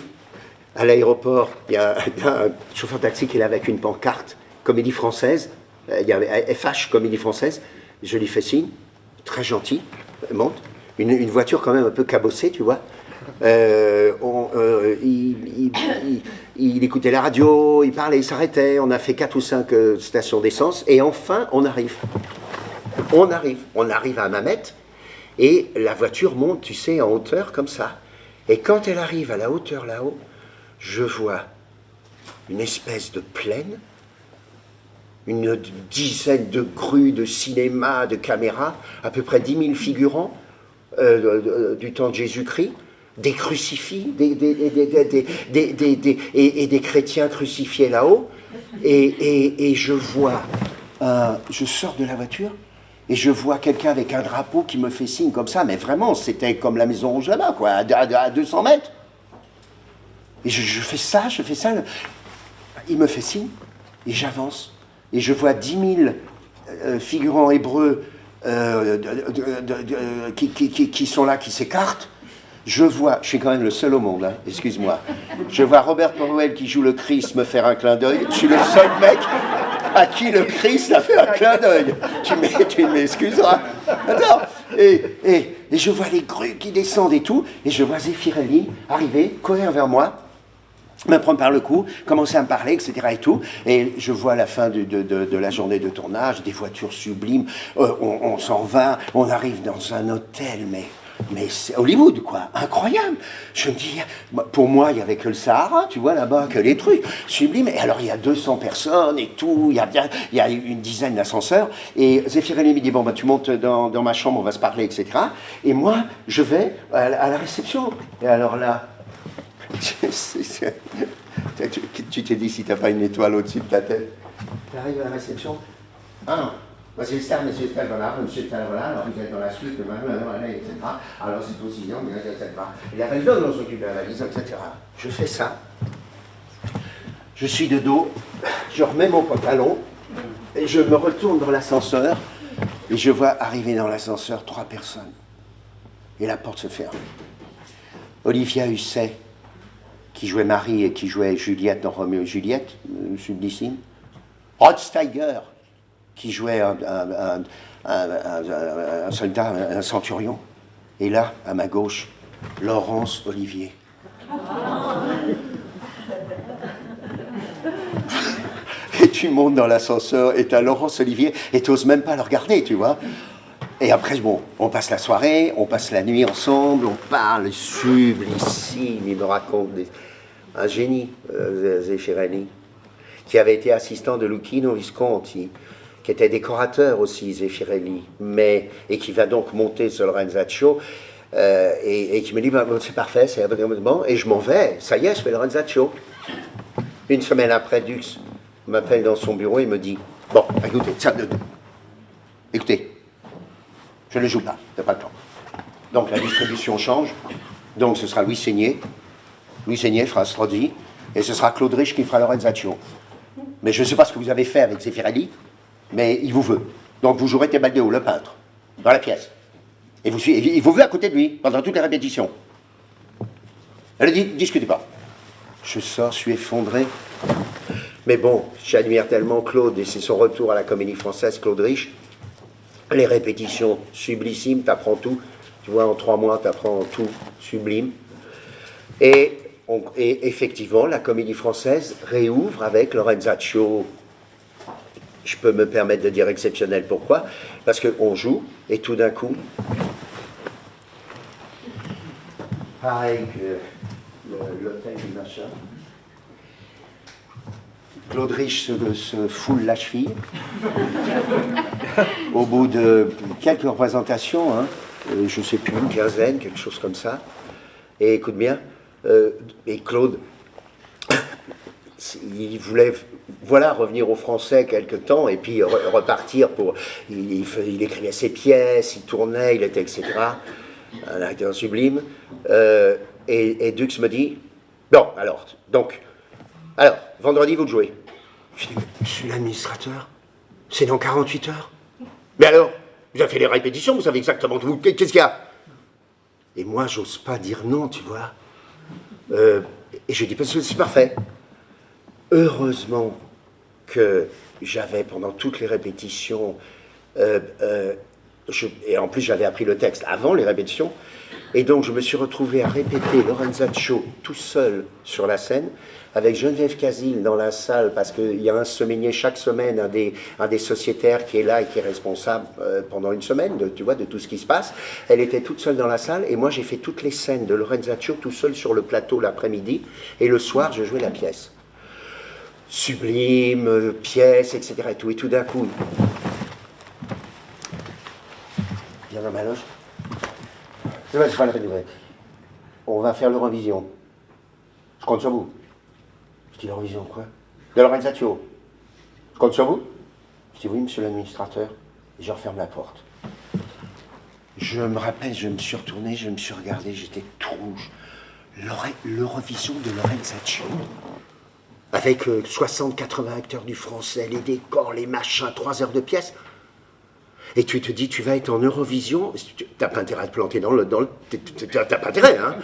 à l'aéroport, il y a un chauffeur de taxi qui est là avec une pancarte, Comédie Française, il y avait FH, Comédie Française, je lui fais signe, très gentil, monte, une voiture quand même un peu cabossée, tu vois. Il écoutait la radio, il parlait, il s'arrêtait, on a fait 4 ou 5 stations d'essence, et enfin on arrive à Hammamet, et la voiture monte, tu sais, en hauteur comme ça, et quand elle arrive à la hauteur là-haut, je vois une espèce de plaine, une dizaine de grues de cinéma, de caméras, à peu près 10 000 figurants du temps de Jésus-Christ, des crucifix, et des chrétiens crucifiés là-haut, et je vois, je sors de la voiture, et je vois quelqu'un avec un drapeau qui me fait signe comme ça, mais vraiment, c'était comme la Maison Rouge là-bas, quoi, à 200 mètres. Et je fais ça, il me fait signe, et j'avance, et je vois 10 000 figurants hébreux qui sont là, qui s'écartent. Je suis quand même le seul au monde, hein, excuse-moi. Je vois Robert Powell qui joue le Christ me faire un clin d'œil. Je suis le seul mec à qui le Christ a fait un clin d'œil. Tu m'excuseras. Attends. Et je vois les grues qui descendent et tout. Et je vois Zeffirelli arriver, courir vers moi, me prendre par le cou, commencer à me parler, etc. et tout. Et je vois la fin de la journée de tournage, des voitures sublimes. On s'en va, on arrive dans un hôtel, mais c'est Hollywood, quoi, incroyable. Je me dis, pour moi, il n'y avait que le Sahara, tu vois, là-bas, que les trucs sublimes. Et alors, il y a 200 personnes et tout, il y a une dizaine d'ascenseurs. Et Zeffirelli me dit, bon, tu montes dans ma chambre, on va se parler, etc. Et moi, je vais à la réception. Et alors là, tu t'es dit, si tu n'as pas une étoile au-dessus de ta tête. Tu arrives à la réception. Monsieur Star, voilà, monsieur Star, voilà, alors vous êtes dans la suite, etc. Alors c'est aussi bien, etc. Et la valise, on s'occupe de la valise, etc. Je fais ça. Je suis de dos, je remets mon pantalon, et je me retourne dans l'ascenseur, et je vois arriver dans l'ascenseur 3 personnes. Et la porte se ferme. Olivia Hussey, qui jouait Marie et qui jouait Juliette dans Roméo et Juliette, Sublissime. Rod Steiger, qui jouait un soldat, un centurion. Et là, à ma gauche, Laurence Olivier. Et tu montes dans l'ascenseur et t'as Laurence Olivier et t'oses même pas le regarder, tu vois. Et après, bon, on passe la soirée, on passe la nuit ensemble, on parle sublissime, il me raconte un génie, Zeffirelli, qui avait été assistant de Luchino Visconti, qui était décorateur aussi, Zeffirelli, et qui va donc monter sur Lorenzaccio, et qui me dit, bah, c'est parfait, c'est abonnement, et je m'en vais, ça y est, je fais Lorenzaccio. Une semaine après, Dux m'appelle dans son bureau et me dit, bon, écoutez, je ne joue pas, t'as pas le temps. Donc la distribution change, donc ce sera Louis Seigné fera Strozzi, et ce sera Claude Rich qui fera Lorenzaccio. Mais je ne sais pas ce que vous avez fait avec Zeffirelli, mais il vous veut. Donc vous jouerez Tebaldo, le peintre, dans la pièce. Et il vous veut à côté de lui, pendant toutes les répétitions. Elle a dit, discutez pas. Je sors, je suis effondré. Mais bon, j'admire tellement Claude, et c'est son retour à la Comédie Française, Claude Rich. Les répétitions sublissimes, t'apprends tout. Tu vois, en 3 mois, t'apprends tout sublime. Et effectivement, la Comédie Française réouvre avec Lorenzaccio. Je peux me permettre de dire exceptionnel. Pourquoi? Parce qu'on joue, et tout d'un coup, pareil que l'hôtel du machin, Claude Rich se foule la cheville. Au bout de quelques représentations, hein, je ne sais plus, une quinzaine, quelque chose comme ça. Et écoute bien, et Claude, il voulait revenir au français quelque temps et puis repartir pour... Il écrivait ses pièces, il tournait, il était, etc. Un acteur sublime. Et Dux me dit, bon, alors, vendredi, vous jouez. Je dis, monsieur l'administrateur, c'est dans 48 heures. Mais alors, vous avez fait les répétitions, vous savez exactement tout. Qu'est-ce qu'il y a? Et moi, j'ose pas dire non, tu vois. Et je dis, parce que c'est parfait. Heureusement que j'avais, pendant toutes les répétitions, et en plus j'avais appris le texte avant les répétitions, et donc je me suis retrouvé à répéter Lorenzaccio tout seul sur la scène, avec Geneviève Casil dans la salle, parce qu'il y a un semainier chaque semaine, un des sociétaires qui est là et qui est responsable pendant une semaine, tu vois, de tout ce qui se passe. Elle était toute seule dans la salle, et moi j'ai fait toutes les scènes de Lorenzaccio tout seul sur le plateau l'après-midi, et le soir je jouais la pièce. Sublime, pièce, etc. Et tout d'un coup, viens dans ma loge. C'est pas la peine de vrai. On va faire l'Eurovision. Je compte sur vous. Je dis l'Eurovision quoi? De Lorenzaccio. Je compte sur vous? Je dis oui, monsieur l'administrateur. Et je referme la porte. Je me rappelle, je me suis retourné, je me suis regardé, j'étais tout rouge. L'Eurovision de Lorenzaccio. Avec 60-80 acteurs du français, les décors, les machins, 3 heures de pièce. Et tu te dis, tu vas être en Eurovision, t'as pas intérêt à te planter dans le t'as pas intérêt, hein.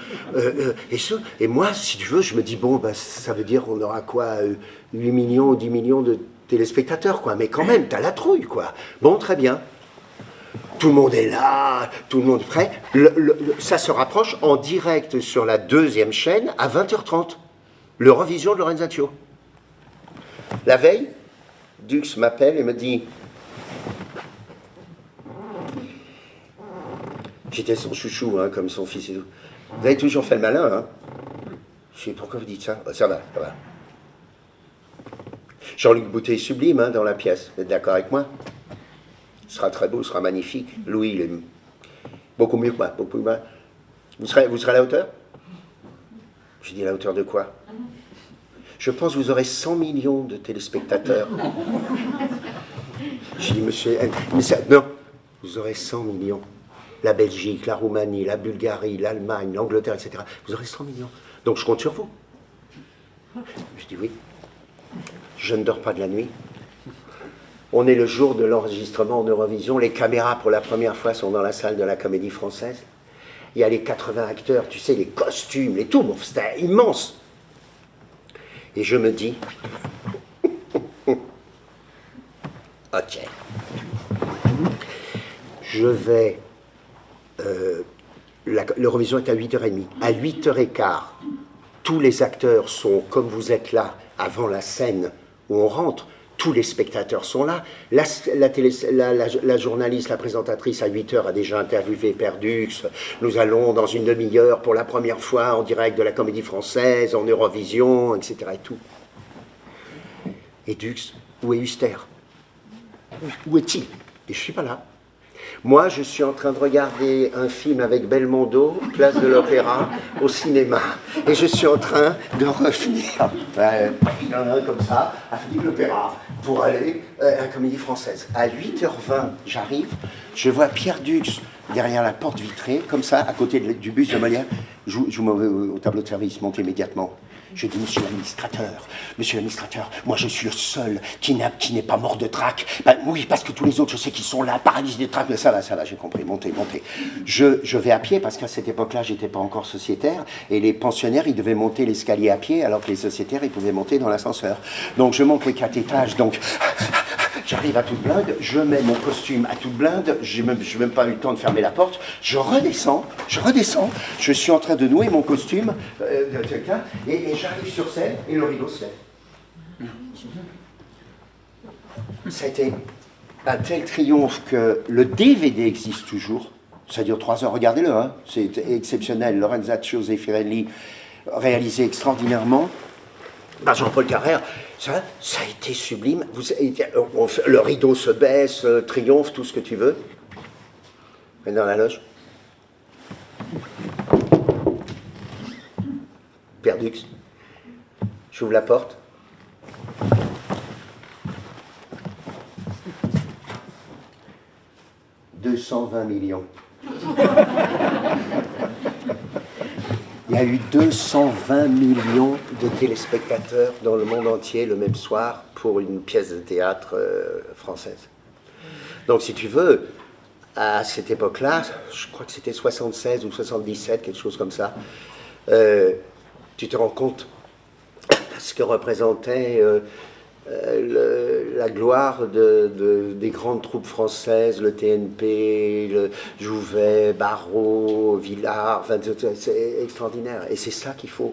Et moi, si tu veux, je me dis, bon, bah, ça veut dire qu'on aura quoi, 8 millions ou 10 millions de téléspectateurs, quoi. Mais quand même, t'as la trouille, quoi. Bon, très bien. Tout le monde est là, tout le monde est prêt. Ça se rapproche en direct sur la 2e chaîne à 20h30. L'Eurovision de Lorenzaccio. La veille, Dux m'appelle et me dit... J'étais son chouchou, hein, comme son fils et tout. Vous avez toujours fait le malin, hein? Je sais pourquoi vous dites ça. Ça va, ça va. Jean-Luc Boutet est sublime, hein, dans la pièce. Vous êtes d'accord avec moi? Ce sera très beau, ce sera magnifique. Louis, il est beaucoup mieux que moi, beaucoup mieux. Vous serez à la hauteur? J'ai dit à la hauteur de quoi? Je pense que vous aurez 100 millions de téléspectateurs. J'ai dit, monsieur, non, vous aurez 100 millions. La Belgique, la Roumanie, la Bulgarie, l'Allemagne, l'Angleterre, etc. Vous aurez 100 millions. Donc je compte sur vous. Je dis oui. Je ne dors pas de la nuit. On est le jour de l'enregistrement en Eurovision. Les caméras, pour la première fois, sont dans la salle de la Comédie Française. Il y a les 80 acteurs, tu sais, les costumes, les tout. Bon, c'était immense. Et je me dis, ok, je vais... L'Eurovision est à 8h30. À 8h15, tous les acteurs sont comme vous êtes là, avant la scène où on rentre. Tous les spectateurs sont là. La journaliste, la présentatrice, à 8h, a déjà interviewé Perdux. Nous allons, dans une demi-heure, pour la première fois, en direct de la Comédie Française, en Eurovision, etc. et tout. Et Dux, où est Huster? Où est-il? Et je ne suis pas là. Moi, je suis en train de regarder un film avec Belmondo, Place de l'Opéra, au cinéma. Et je suis en train de revenir, comme ça, à l'Opéra, pour aller à la Comédie Française. À 8h20, j'arrive, je vois Pierre Dux derrière la porte vitrée, comme ça, à côté du bus de Molière. Je au tableau de service, monte immédiatement. Je dis, monsieur l'administrateur, moi je suis le seul qui n'est pas mort de trac. Ben, oui, parce que tous les autres, je sais qu'ils sont là, paralysés de trac. Mais ça va, j'ai compris, montez. Je vais à pied, parce qu'à cette époque-là, j'étais pas encore sociétaire, et les pensionnaires, ils devaient monter l'escalier à pied, alors que les sociétaires, ils pouvaient monter dans l'ascenseur. Donc je monte les 4 étages, donc... J'arrive à toute blinde, je mets mon costume à toute blinde, je n'ai même pas eu le temps de fermer la porte, je redescends, je suis en train de nouer mon costume, et j'arrive sur scène, et le rideau se lève. Ça a été un tel triomphe que le DVD existe toujours, ça dure 3 heures, regardez-le, hein, c'est exceptionnel, Lorenzaccio Zeffirelli, réalisé extraordinairement, par Jean-Paul Carrère. Ça a été sublime. Le rideau se baisse, triomphe, tout ce que tu veux. Mais dans la loge. Perdux. J'ouvre la porte. « 220 millions. » Il y a eu 220 millions de téléspectateurs dans le monde entier le même soir pour une pièce de théâtre française. Donc si tu veux, à cette époque-là, je crois que c'était 76 ou 77, quelque chose comme ça, tu te rends compte ce que représentait la gloire des grandes troupes françaises, le TNP, le Jouvet, Barrault, Villard, enfin, c'est extraordinaire. Et c'est ça qu'il faut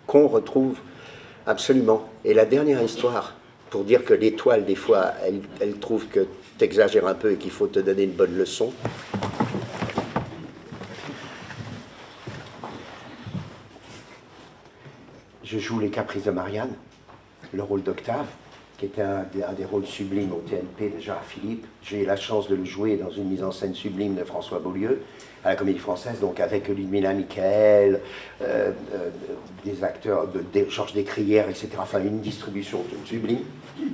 qu'on retrouve absolument. Et la dernière histoire, pour dire que l'étoile, des fois, elle trouve que tu exagères un peu et qu'il faut te donner une bonne leçon. Je joue Les Caprices de Marianne, le rôle d'Octave, qui était un des rôles sublimes au TNP déjà à Philippe. J'ai eu la chance de le jouer dans une mise en scène sublime de François Beaulieu, à la Comédie Française, donc avec Ludmilla Michael, des acteurs, Georges Descrières, etc. Enfin, une distribution sublime.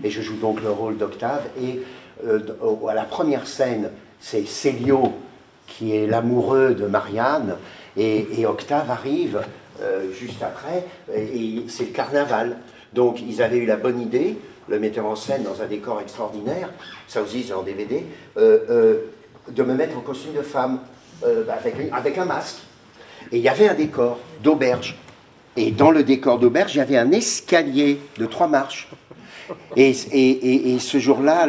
Et je joue donc le rôle d'Octave. Et à la première scène, c'est Célio qui est l'amoureux de Marianne, et Octave arrive juste après, et c'est le carnaval. Donc ils avaient eu la bonne idée, le metteur en scène dans un décor extraordinaire, ça aussi c'est en DVD, de me mettre en costume de femme, avec un masque. Et il y avait un décor d'auberge. Et dans le décor d'auberge, il y avait un escalier de 3 marches. Et ce jour-là,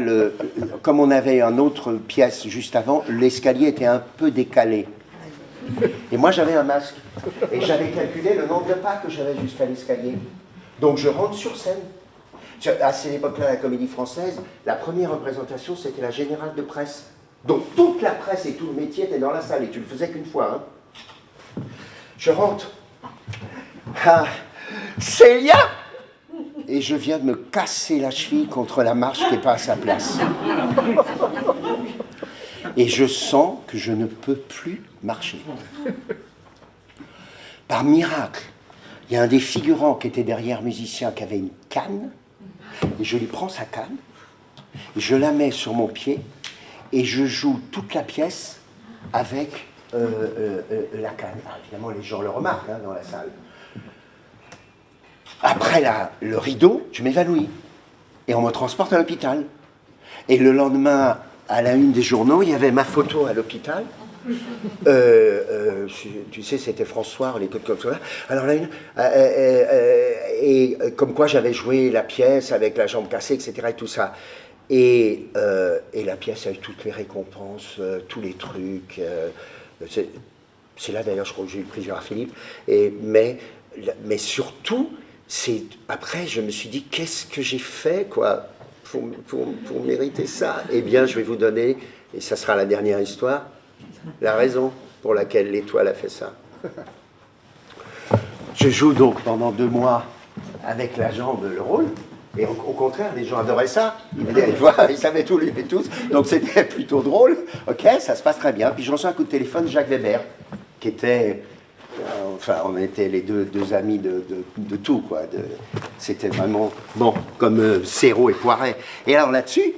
comme on avait une autre pièce juste avant, l'escalier était un peu décalé. Et moi j'avais un masque. Et j'avais calculé le nombre de pas que j'avais jusqu'à l'escalier. Donc je rentre sur scène. À cette époque-là, la Comédie Française, la première représentation, c'était la Générale de Presse. Donc toute la presse et tout le métier étaient dans la salle, et tu le faisais qu'une fois. Hein. Je rentre. Ah, Célia! Et je viens de me casser la cheville contre la marche qui n'est pas à sa place. Et je sens que je ne peux plus marcher. Par miracle, il y a un des figurants qui était derrière musicien qui avait une canne, et je lui prends sa canne, je la mets sur mon pied, et je joue toute la pièce avec la canne. Alors, évidemment, les gens le remarquent dans la salle. Après après le rideau, je m'évanouis. Et on me transporte à l'hôpital. Et le lendemain, à la une des journaux, il y avait ma photo à l'hôpital. Tu sais, c'était François, les trucs comme ça. Alors la une, et comme quoi j'avais joué la pièce avec la jambe cassée, etc. et tout ça. Et la pièce a eu toutes les récompenses, tous les trucs. C'est là d'ailleurs, je crois que j'ai eu le prix Gérard Philippe. Mais surtout, après, je me suis dit, qu'est-ce que j'ai fait, quoi, pour mériter ça? Eh bien, je vais vous donner, et ça sera la dernière histoire, la raison pour laquelle l'étoile a fait ça. Je joue donc pendant 2 mois avec la jambe le rôle, et au contraire, les gens adoraient ça. Ils venaient voir, ils savaient tout, lui et tous, donc c'était plutôt drôle. Ok, ça se passe très bien. Puis je reçois un coup de téléphone, Jacques Weber, qui était... Enfin, on était les deux amis de tout, quoi. C'était vraiment, bon, comme Serrault et Poiret. Et alors là-dessus,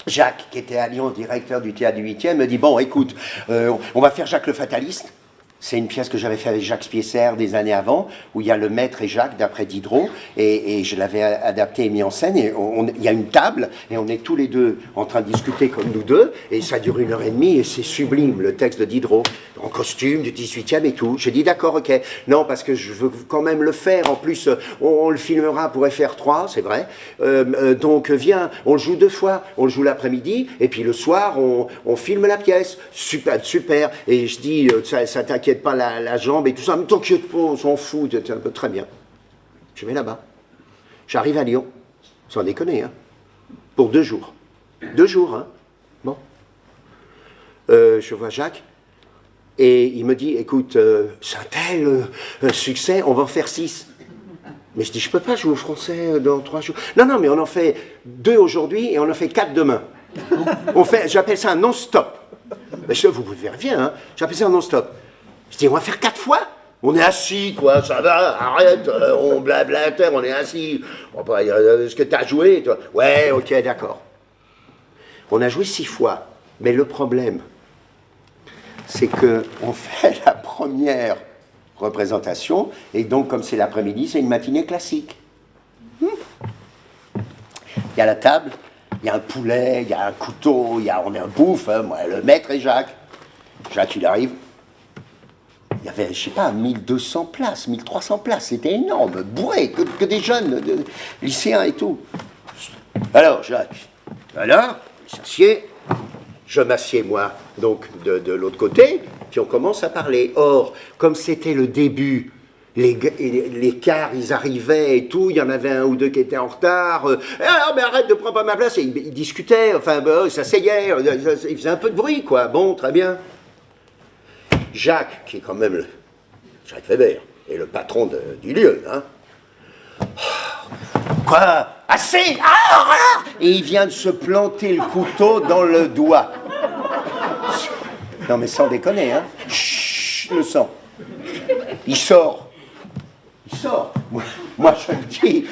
Jacques, qui était à Lyon, directeur du théâtre du 8e, me dit, bon, écoute, on va faire Jacques le Fataliste. C'est une pièce que j'avais fait avec Jacques Spiesser des années avant, où il y a le maître et Jacques, d'après Diderot, et je l'avais adapté et mis en scène, et il y a une table, et on est tous les deux en train de discuter comme nous deux, et ça dure 1h30, et c'est sublime, le texte de Diderot, en costume du 18e et tout. J'ai dit, d'accord, ok, non, parce que je veux quand même le faire, en plus, on le filmera pour FR3, c'est vrai, donc viens, on le joue 2 fois, on le joue l'après-midi, et puis le soir, on filme la pièce, super, super, et je dis, ça t'inquiète pas la jambe et tout ça, mais t'inquiète pas, on s'en fout, très bien. Je vais là-bas. J'arrive à Lyon, sans déconner, hein, pour 2 jours. 2 jours, hein. Bon. Je vois Jacques, et il me dit, écoute, c'est un tel succès, on va en faire 6. Mais je dis, je peux pas jouer au français dans 3 jours. Non, non, mais on en fait 2 aujourd'hui et on en fait 4 demain. J'appelle ça un non-stop. Vous pouvez faire bien, hein. J'appelle ça un non-stop. Je dis, on va faire 4 fois? On est assis, quoi, ça va, arrête, on blablate, on est assis. Est-ce que tu as joué, toi? Ouais, ok, d'accord. On a joué 6 fois, mais le problème, c'est qu'on fait la première représentation, et donc, comme c'est l'après-midi, c'est une matinée classique. Il y a la table, il y a un poulet, il y a un couteau, on est un bouffe, hein, moi, le maître et Jacques. Jacques, il arrive. Il y avait, je sais pas, 1200 places, 1300 places, c'était énorme, bourré, que des jeunes, lycéens et tout. Alors, Jacques, alors, il s'assied, je m'assieds moi, donc de l'autre côté, puis on commence à parler. Or, comme c'était le début, les cars, ils arrivaient et tout, il y en avait 1 ou 2 qui étaient en retard. Alors, mais arrête de prendre pas ma place, et ils discutaient, enfin, ils s'asseyaient, ils faisaient un peu de bruit, quoi. Bon, très bien. Jacques, qui est quand même Jacques Weber, est le patron du lieu, hein. Quoi? Assez! Et il vient de se planter le couteau dans le doigt. Non mais sans déconner, hein. Chut, le sang. Il sort. Il sort. Moi je me dis,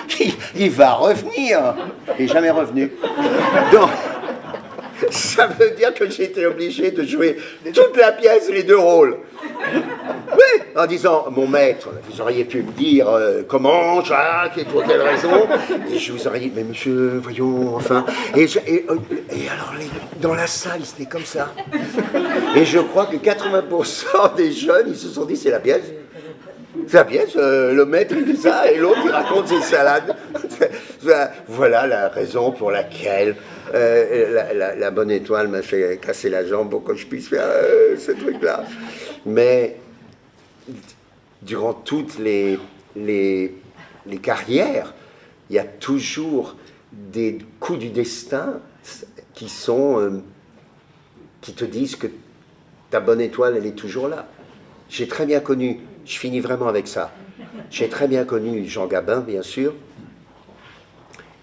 il va revenir. Il n'est jamais revenu. Donc, ça veut dire que j'ai été obligé de jouer toute la pièce, les 2 rôles. Oui, en disant, mon maître, vous auriez pu me dire comment, Jacques, et pour quelle raison. Et je vous aurais dit, mais monsieur, voyons, enfin. Et alors, dans la salle, c'était comme ça. Et je crois que 80% des jeunes, ils se sont dit, c'est la pièce. C'est la pièce, le maître il fait ça, et l'autre il raconte ses salades. Voilà la raison pour laquelle la bonne étoile m'a fait casser la jambe pour que je puisse faire ce truc-là. Mais durant toutes les carrières, il y a toujours des coups du destin qui te disent que ta bonne étoile, elle est toujours là. J'ai très bien connu, je finis vraiment avec ça, j'ai très bien connu Jean Gabin, bien sûr,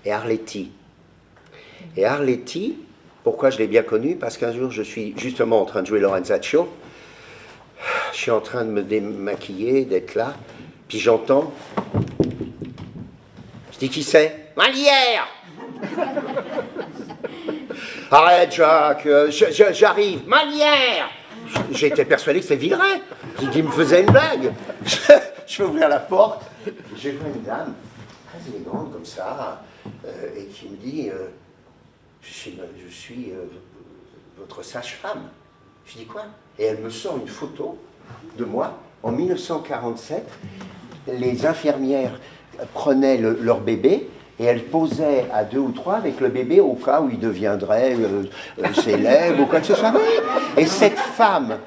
et Arletty. Et Arletty, pourquoi je l'ai bien connu? Parce qu'un jour, je suis justement en train de jouer Lorenzaccio, je suis en train de me démaquiller, d'être là, puis j'entends, je dis, qui c'est? Molière. Arrête, Jacques, j'arrive, Molière. J'étais persuadé que c'était Villeray, qui me faisait une blague. Je vais ouvrir la porte, j'ai vu une dame, élégante comme ça, et qui me dit je suis votre sage-femme. Je dis quoi? Et elle me sort une photo de moi en 1947. Les infirmières prenaient leur bébé et elles posaient à 2 ou 3 avec le bébé au cas où il deviendrait célèbre ou quoi que ce soit. Et cette femme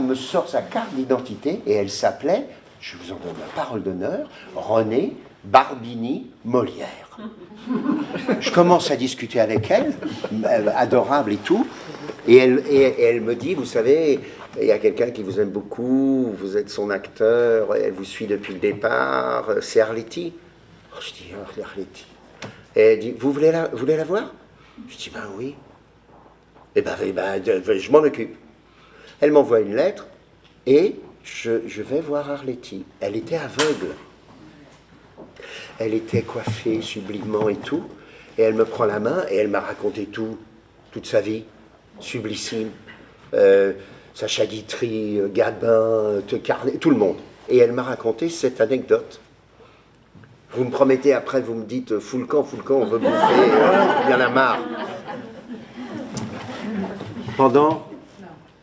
me sort sa carte d'identité et elle s'appelait, je vous en donne la parole d'honneur, Renée Barbini Molière. Je commence à discuter avec elle, adorable et tout, et elle me dit, vous savez, il y a quelqu'un qui vous aime beaucoup, vous êtes son acteur, elle vous suit depuis le départ, c'est Arletty. Oh, je dis, Arletty. Et elle dit, vous voulez la voir? Je dis, ben oui. Eh ben, je m'en occupe. Elle m'envoie une lettre, et je vais voir Arletty. Elle était aveugle. Elle était coiffée sublimement et tout, et elle me prend la main, et elle m'a raconté tout, toute sa vie, sublissime. Sacha Guitry, Gabin, Carnet, tout le monde. Et elle m'a raconté cette anecdote. Vous me promettez, après, vous me dites, fous le camp, on veut bouffer, il y en a marre. Pendant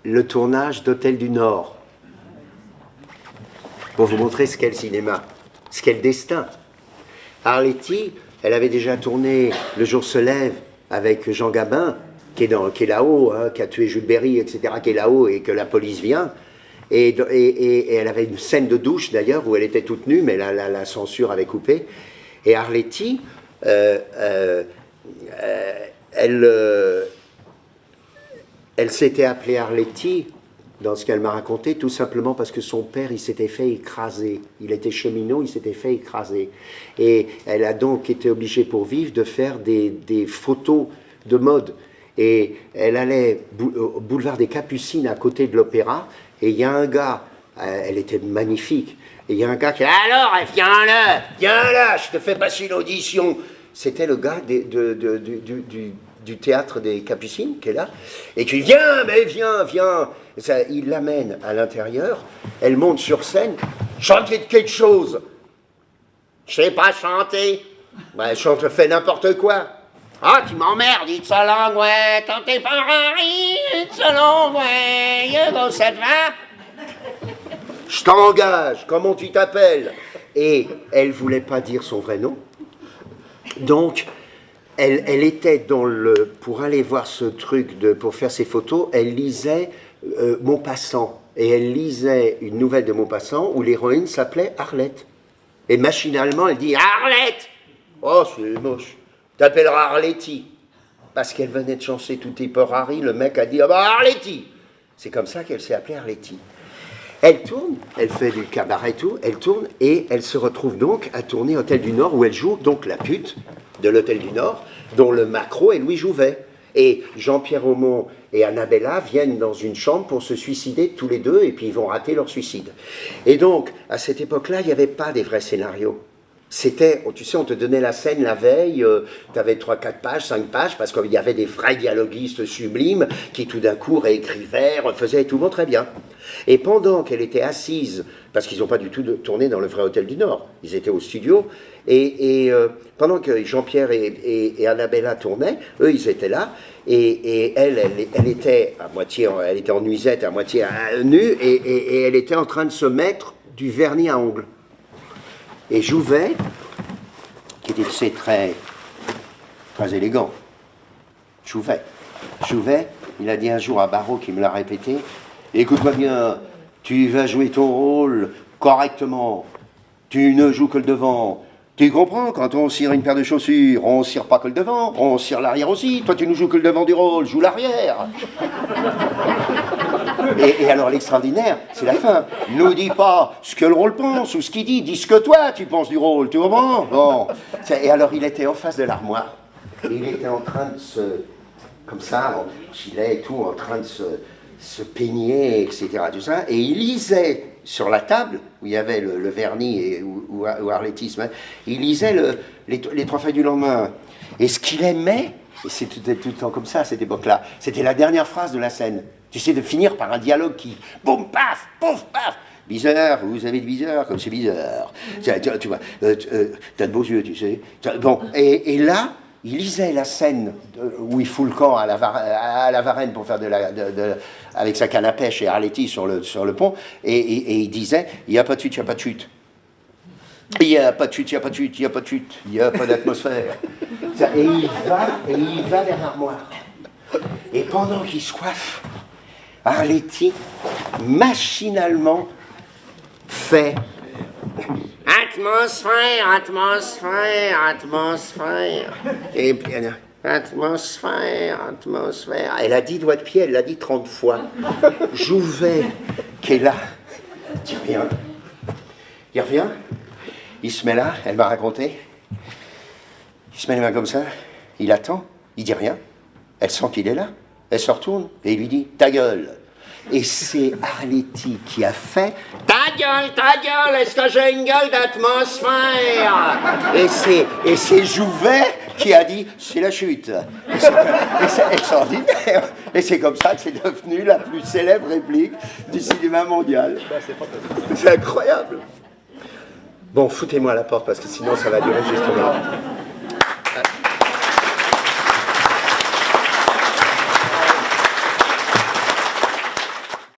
le tournage d'Hôtel du Nord, pour vous montrer ce qu'est le cinéma, ce qu'est le destin. Arletty, elle avait déjà tourné Le jour se lève avec Jean Gabin, qui est là-haut, hein, qui a tué Jules Berry, etc., qui est là-haut et que la police vient. Et elle avait une scène de douche, d'ailleurs, où elle était toute nue, mais la censure avait coupé. Et Arletty, elle s'était appelée Arletty, dans ce qu'elle m'a raconté, tout simplement parce que son père, il s'était fait écraser. Il était cheminot, il s'était fait écraser. Et elle a donc été obligée, pour vivre, de faire des photos de mode. Et elle allait au boulevard des Capucines, à côté de l'Opéra, et il y a un gars, elle était magnifique, et il y a un gars qui dit « Alors, viens là, je te fais passer une audition !» C'était le gars du théâtre des Capucines, qui est là, et qui dit « Viens !» Ça, il l'amène à l'intérieur, elle monte sur scène, « Chantez quelque chose !»« Je sais pas chanter. » Ben, chante, fais n'importe quoi. « Ah, tu m'emmerdes, it's a long way, quand t'es pas Harry, it's a long way, you go, ça te va? Je t'engage, comment tu t'appelles? » Et elle voulait pas dire son vrai nom. Donc, elle était pour aller voir ce truc, pour faire ses photos, elle lisait Maupassant. Et elle lisait une nouvelle de Maupassant où l'héroïne s'appelait Arlette. Et machinalement, elle dit « Arlette !» Oh, c'est moche. T'appelleras Arletty. Parce qu'elle venait de chanter Tout est pour Harry, le mec a dit « Ah bah Arletty !» C'est comme ça qu'elle s'est appelée Arletty. Elle tourne, elle fait du cabaret et tout, elle tourne et elle se retrouve donc à tourner Hôtel du Nord où elle joue donc la pute de l'Hôtel du Nord, dont le maquereau est Louis Jouvet. Et Jean-Pierre Aumont et Annabella viennent dans une chambre pour se suicider tous les deux et puis ils vont rater leur suicide. Et donc, à cette époque-là, il n'y avait pas des vrais scénarios. C'était, tu sais, on te donnait la scène la veille, tu avais 3, 4 pages, 5 pages, parce qu'il y avait des vrais dialoguistes sublimes qui tout d'un coup réécrivaient, refaisaient tout le monde très bien. Et pendant qu'elle était assise, parce qu'ils n'ont pas du tout tourné dans le vrai Hôtel du Nord, ils étaient au studio, et pendant que Jean-Pierre et Annabella tournaient, eux ils étaient là, et elle était à moitié, elle était en nuisette, à moitié nue, et elle était en train de se mettre du vernis à ongles. Et Jouvet, qui était, tu sais, très élégant, Jouvet, il a dit un jour à Barrault, qui me l'a répété, « Écoute-moi bien, tu vas jouer ton rôle correctement, tu ne joues que le devant. Tu comprends, quand on cire une paire de chaussures, on cire pas que le devant, on cire l'arrière aussi. Toi, tu ne joues que le devant du rôle, joue l'arrière. » Et alors l'extraordinaire, c'est la fin. Ne dis pas ce que le rôle pense ou ce qu'il dit, dis ce que toi tu penses du rôle, tu comprends? Bon. Et alors il était en face de l'armoire, et il était en train de comme ça, en gilet et tout, en train de se peigner, etc. Tout ça, et il lisait sur la table, où il y avait le vernis et où Arletty, il lisait les 3 feuilles du lendemain. Et ce qu'il aimait, et c'était tout le temps comme ça à cette époque-là, c'était la dernière phrase de la scène. Tu sais, de finir par un dialogue qui, boum, paf, pouf, paf. Bizarre, vous avez de bizarre, comme c'est bizarre. Tu vois, t'as de beaux yeux, tu sais. Bon, et là, il lisait la scène où il fout le camp à la Varenne pour faire avec sa canne à pêche et Arletty sur le pont, et il disait, il n'y a pas de chute, il n'y a pas de chute. Il n'y a pas de chute, il n'y a pas de chute, il n'y a pas de chute, il n'y a pas d'atmosphère. Et il va vers l'armoire. Et pendant qu'il soif, Arletty, machinalement, fait atmosphère, atmosphère, atmosphère. Et puis, atmosphère, atmosphère. Elle a dit doigt de pied, elle l'a dit 30 fois. Jouvet, qui est là, dit rien. Il revient, il se met là, elle m'a raconté. Il se met les mains comme ça, il attend, il dit rien. Elle sent qu'il est là, elle se retourne et il lui dit ta gueule. Et c'est Arletty qui a fait ta gueule, est-ce que j'ai une gueule d'atmosphère? Et c'est Jouvet qui a dit c'est la chute. Et c'est extraordinaire. Et c'est comme ça que c'est devenu la plus célèbre réplique du cinéma mondial. C'est incroyable. Bon, foutez-moi à la porte parce que sinon ça va durer jusqu'au moment.